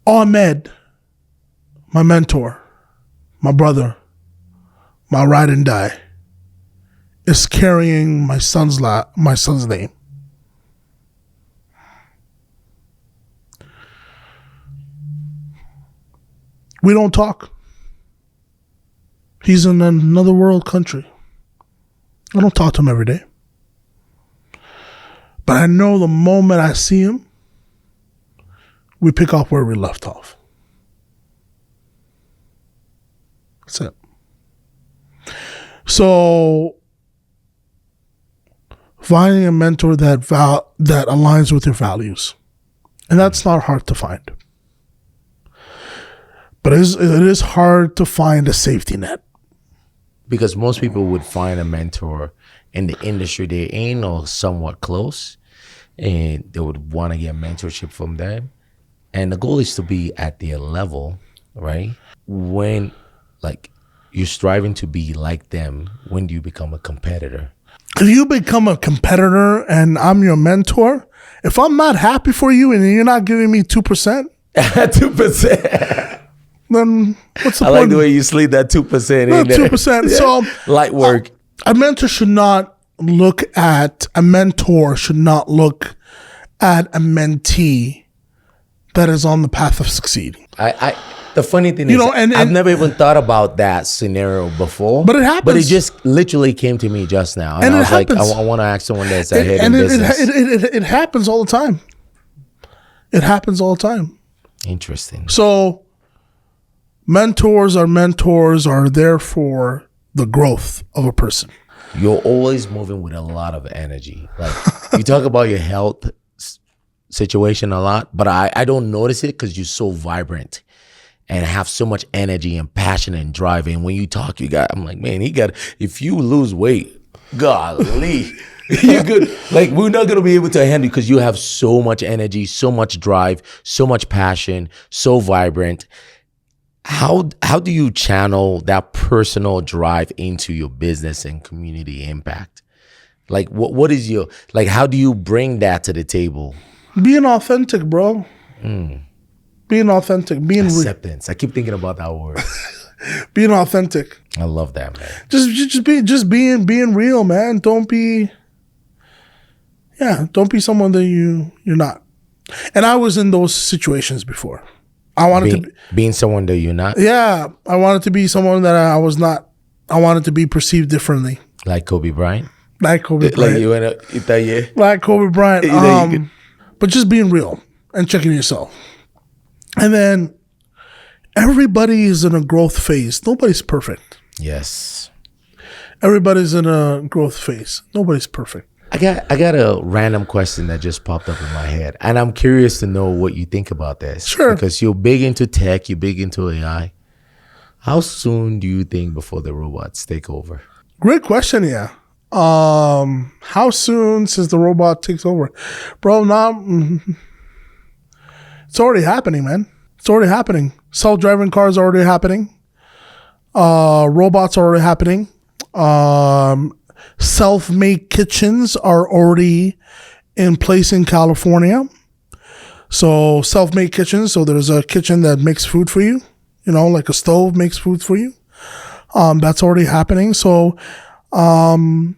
Ahmed, my mentor, my brother, my ride and die, is carrying my son's name. We don't talk. He's in another world country. I don't talk to him every day. But I know the moment I see him, we pick up where we left off. That's it. So, finding a mentor that aligns with your values. And that's not hard to find. But it is hard to find a safety net. Because most people would find a mentor in the industry they're in or somewhat close, and they would want to get mentorship from them. And the goal is to be at their level, right? When, like, you're striving to be like them, when do you become a competitor? If you become a competitor and I'm your mentor, if I'm not happy for you and you're not giving me 2%, 2%. Then what's the I point? like the way you slid that 2% No, in there. 2%. Yeah. So light work. A mentor should not look at a mentee that is on the path of succeeding. The funny thing is, I've never even thought about that scenario before. But it happens. But it just literally came to me just now. And I was like, I want to ask someone that's ahead in business. It happens all the time. It happens all the time. Interesting. So mentors are there for the growth of a person. You're always moving with a lot of energy. Like, you talk about your health situation a lot, but I don't notice it because you're so vibrant and have so much energy and passion and drive. And when you talk, I'm like, man, if you lose weight, golly, you're good. Like, we're not going to be able to handle you because you have so much energy, so much drive, so much passion, so vibrant. How do you channel that personal drive into your business and community impact? Like, what is your, like, how do you bring that to the table? Being authentic, bro. Being authentic. Being acceptance. I keep thinking about that word. Being authentic. I love that, man. Just being real, man. Don't be someone that you're not. And I was in those situations before. I wanted being someone that you're not. Yeah, I wanted to be someone that I was not. I wanted to be perceived differently. Like Kobe Bryant. Like Kobe Bryant. Like you went up, yeah. Like Kobe Bryant. But just being real and checking yourself. And then everybody is in a growth phase. Nobody's perfect. Yes. Everybody's in a growth phase. Nobody's perfect. I got a random question that just popped up in my head, and I'm curious to know what you think about this. Sure. Because you're big into tech, you're big into AI. How soon do you think before the robots take over? Great question, yeah. How soon since the robot takes over? Bro, it's already happening, man. It's already happening. Self-driving cars are already happening. Robots are already happening. Self-made kitchens are already in place in California. So self-made kitchens. So there's a kitchen that makes food for you, like a stove makes food for you. That's already happening. So we're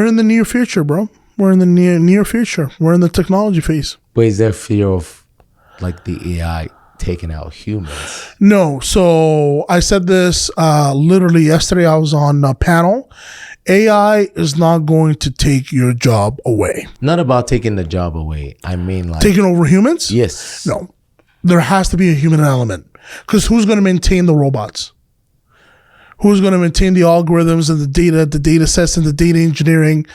in the near future, bro. We're in the near future. We're in the technology phase. But is there fear of like the AI taking out humans? No. So I said this literally yesterday. I was on a panel. AI is not going to take your job away. Not about taking the job away. I mean, like, taking over humans? Yes. No. There has to be a human element. Because who's going to maintain the robots? Who's going to maintain the algorithms and the data sets and the data engineering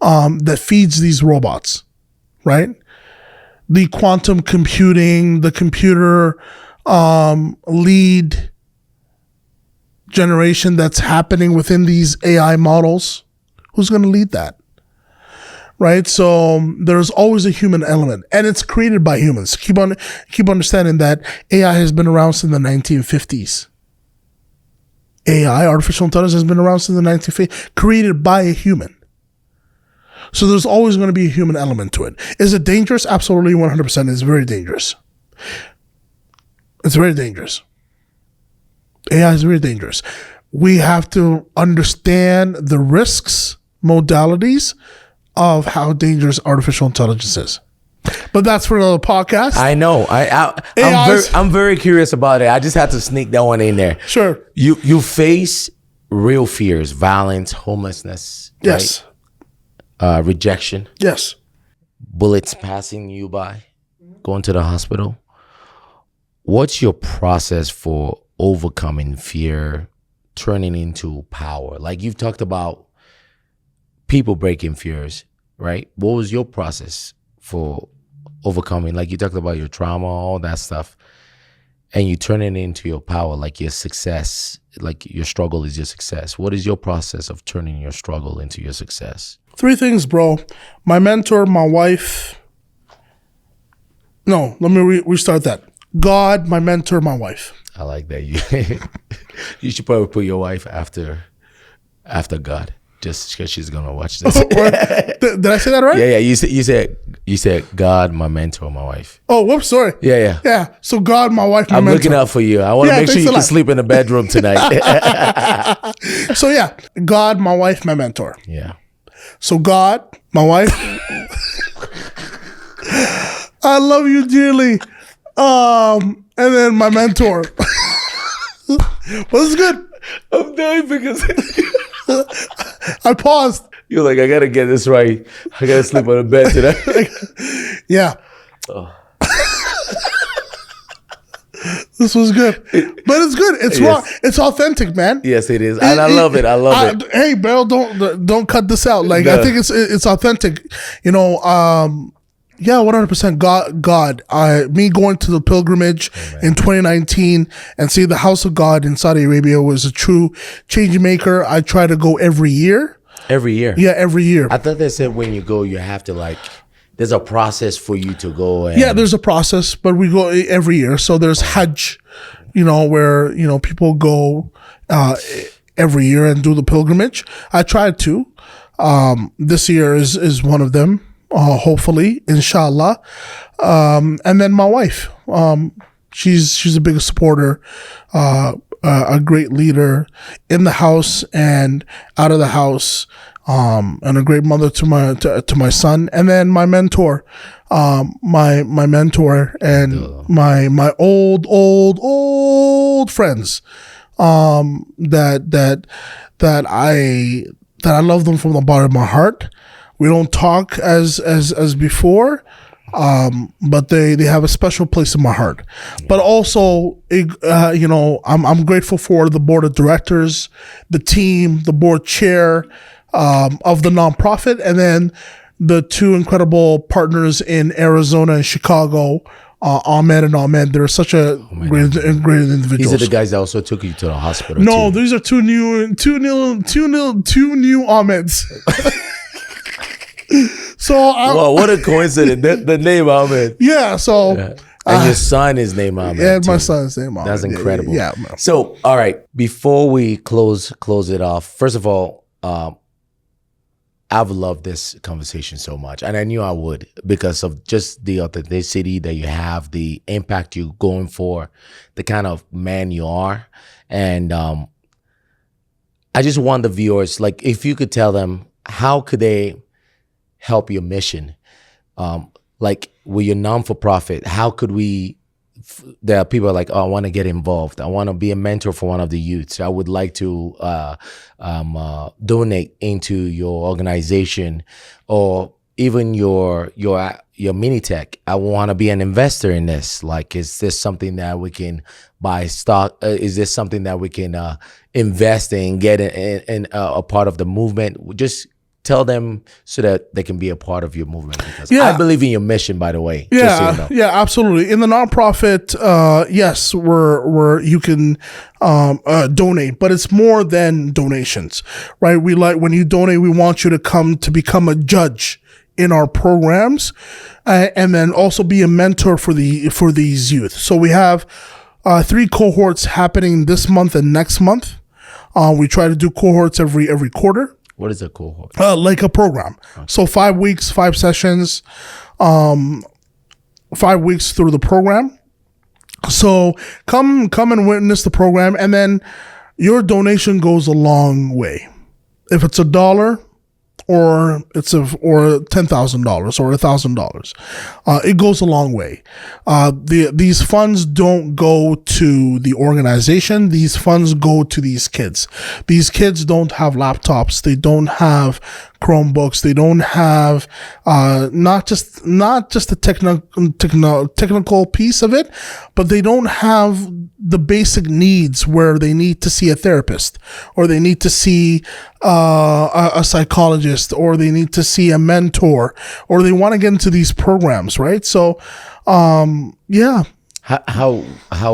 that feeds these robots? right? The quantum computing, the computer lead generation that's happening within these AI models. Who's going to lead that? Right? So there's always a human element, and it's created by humans. Keep understanding that AI has been around since the 1950s. AI, artificial intelligence, has been around since the 1950s, created by a human. So there's always going to be a human element to it. Is it dangerous? Absolutely, 100%. It's very dangerous. It's very dangerous. AI is very dangerous. We have to understand the risks, modalities of how dangerous artificial intelligence is. But that's for another podcast. I know. I'm very curious about it. I just had to sneak that one in there. Sure. You face real fears, violence, homelessness, yes, right? Rejection. Yes. Bullets passing you by, going to the hospital. What's your process for overcoming fear, turning into power? Like you've talked about people breaking fears, right? What was your process for overcoming? Like you talked about your trauma, all that stuff, and you turn it into your power, like your success, like your struggle is your success. What is your process of turning your struggle into your success? 3 things, bro. My mentor, my wife. No, let me restart that. God, my mentor, my wife. I like that. You should probably put your wife after God, just because she's gonna watch this. Did I say that right? Yeah. You said God, my mentor, my wife. Oh, whoops, sorry. Yeah. So God, my wife, my I'm mentor. looking out for you. I want to make sure you can sleep in the bedroom tonight. So yeah, God, my wife, my mentor. Yeah. So God, my wife. I love you dearly. And then my mentor. Well, this is good. I'm dying because I paused. You're like, I gotta get this right. I gotta sleep on the bed tonight. Yeah. Oh. This was good, but it's good. It's raw. It's authentic, man. Yes, it is, and I love it. I love it. Hey, Beryl, don't cut this out. Like I think it's authentic. You know, yeah, 100%. God. Me going to the pilgrimage in 2019 and see the House of God in Saudi Arabia was a true change maker. I try to go every year. Every year. Yeah, every year. I thought they said when you go, you have to there's a process for you to go. Yeah, there's a process, but we go every year. So there's Hajj, where, people go every year and do the pilgrimage. I tried to. This year is one of them, hopefully, inshallah. And then my wife, she's a big supporter, a great leader in the house and out of the house. And a great mother to my son, and then my mentor, my mentor and my old friends, that I love them from the bottom of my heart. We don't talk as before, but they have a special place in my heart. But also, I'm grateful for the board of directors, the team, the board chair, of the nonprofit, and then the 2 incredible partners in Arizona and Chicago, Ahmed and Ahmed. They're such a great individuals. These are the guys that also took you to the hospital. No, these are two new Ahmeds. So, wow, what a coincidence! The name Ahmed. Yeah. So. Yeah. And your son is named Ahmed. Yeah, my son's name Ahmed. That's incredible. Yeah. So, all right, before we close it off, first of all, I've loved this conversation so much, and I knew I would because of just the authenticity that you have, the impact you're going for, the kind of man you are. And I just want the viewers, if you could tell them, how could they help your mission? With your non-for-profit, how could we, there are people like, oh, I want to get involved. I want to be a mentor for one of the youths. I would like to donate into your organization, or even your mini tech. I want to be an investor in this. Is this something that we can buy stock? Is this something that we can invest in, get in a part of the movement? Just tell them so that they can be a part of your movement, because Yeah. I believe in your mission, by the way. Yeah, just so you know. yeah, absolutely. In the nonprofit, yes, where you can donate, but it's more than donations, right? We like when you donate, we want you to come to become a judge in our programs, and then also be a mentor for these youth. So we have 3 cohorts happening this month and next month. We try to do cohorts every quarter. What is a cohort? Like a program. Okay. So 5 weeks, 5 sessions, 5 weeks through the program. So come and witness the program, and then your donation goes a long way. If it's $1 or $10,000 or $1,000, it goes a long way. These funds don't go to the organization. These funds go to these kids. These kids don't have laptops. They don't have Chromebooks. They don't have not just the technical piece of it, but they don't have the basic needs where they need to see a therapist, or they need to see a psychologist, or they need to see a mentor, or they want to get into these programs, right? So, yeah. How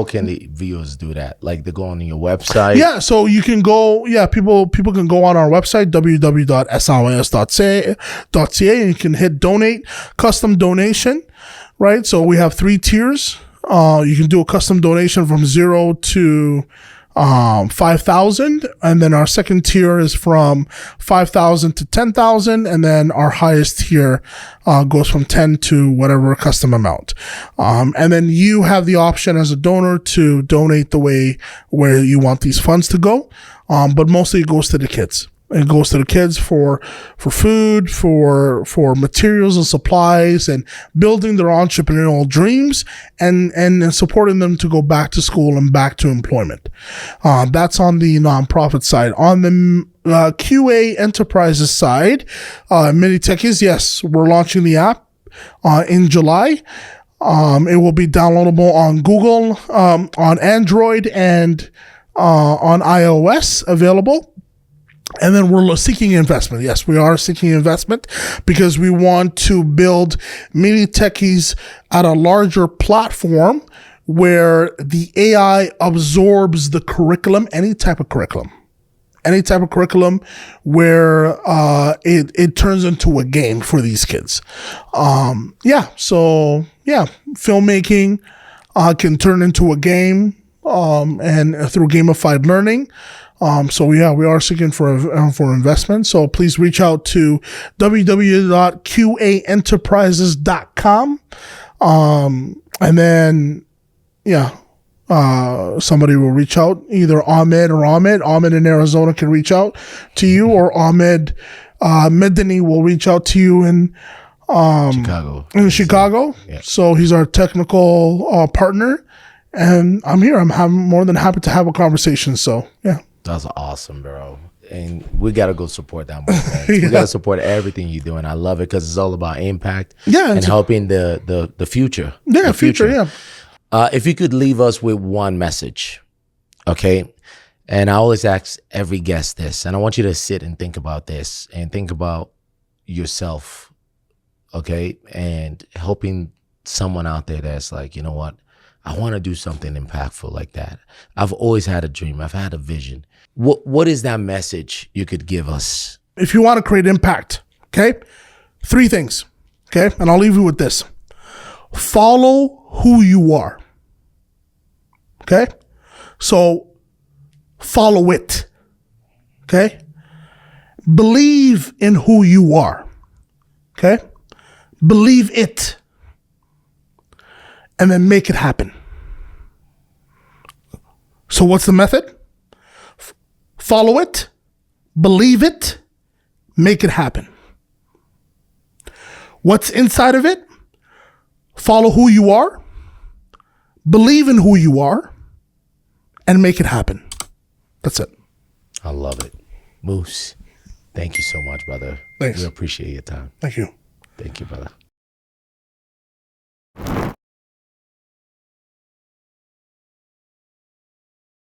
can the viewers do that? Like, they go on your website? Yeah, so you can go. Yeah, people can go on our website, www.sys.ca, and you can hit donate, custom donation, right? So we have 3 tiers. You can do a custom donation from 0 to 5,000, and then our second tier is from 5,000 to 10,000, and then our highest tier goes from 10 to whatever custom amount. And then you have the option as a donor to donate the way where you want these funds to go, but mostly it goes to the kids. It goes to the kids for food, for materials and supplies, and building their entrepreneurial dreams, and supporting them to go back to school and back to employment. That's on the nonprofit side. On the QA enterprises side, Mini Techies, yes, we're launching the app in July. It will be downloadable on Google, on Android, and on iOS available. And then we're seeking investment. Yes, we are seeking investment because we want to build Mini Techies at a larger platform where the AI absorbs the curriculum, any type of curriculum where it turns into a game for these kids. Filmmaking can turn into a game, and through gamified learning. We are seeking for investment. So please reach out to www.qaenterprises.com. And then, somebody will reach out, either Ahmed in Arizona can reach out to you, or Ahmed Medani will reach out to you in Chicago. Yeah. So he's our technical partner, and I'm here. I'm more than happy to have a conversation. So, yeah. That's awesome, bro. And we got to go support that movement. We got to support everything you do. And I love it because it's all about impact and helping the future. Yeah, the future, yeah. If you could leave us with one message, okay? And I always ask every guest this, and I want you to sit and think about this and think about yourself, okay? And helping someone out there that's like, you know what? I want to do something impactful like that. I've always had a dream. I've had a vision. What is that message you could give us? If you want to create impact, okay? 3 things, okay? And I'll leave you with this. Follow who you are, okay? So follow it, okay? Believe in who you are, okay? Believe it, and then make it happen. So what's the method? Follow it, believe it, make it happen. What's inside of it? Follow who you are, believe in who you are, and make it happen. That's it. I love it. Moose, thank you so much, brother. Thanks. We appreciate your time. Thank you. Thank you, brother.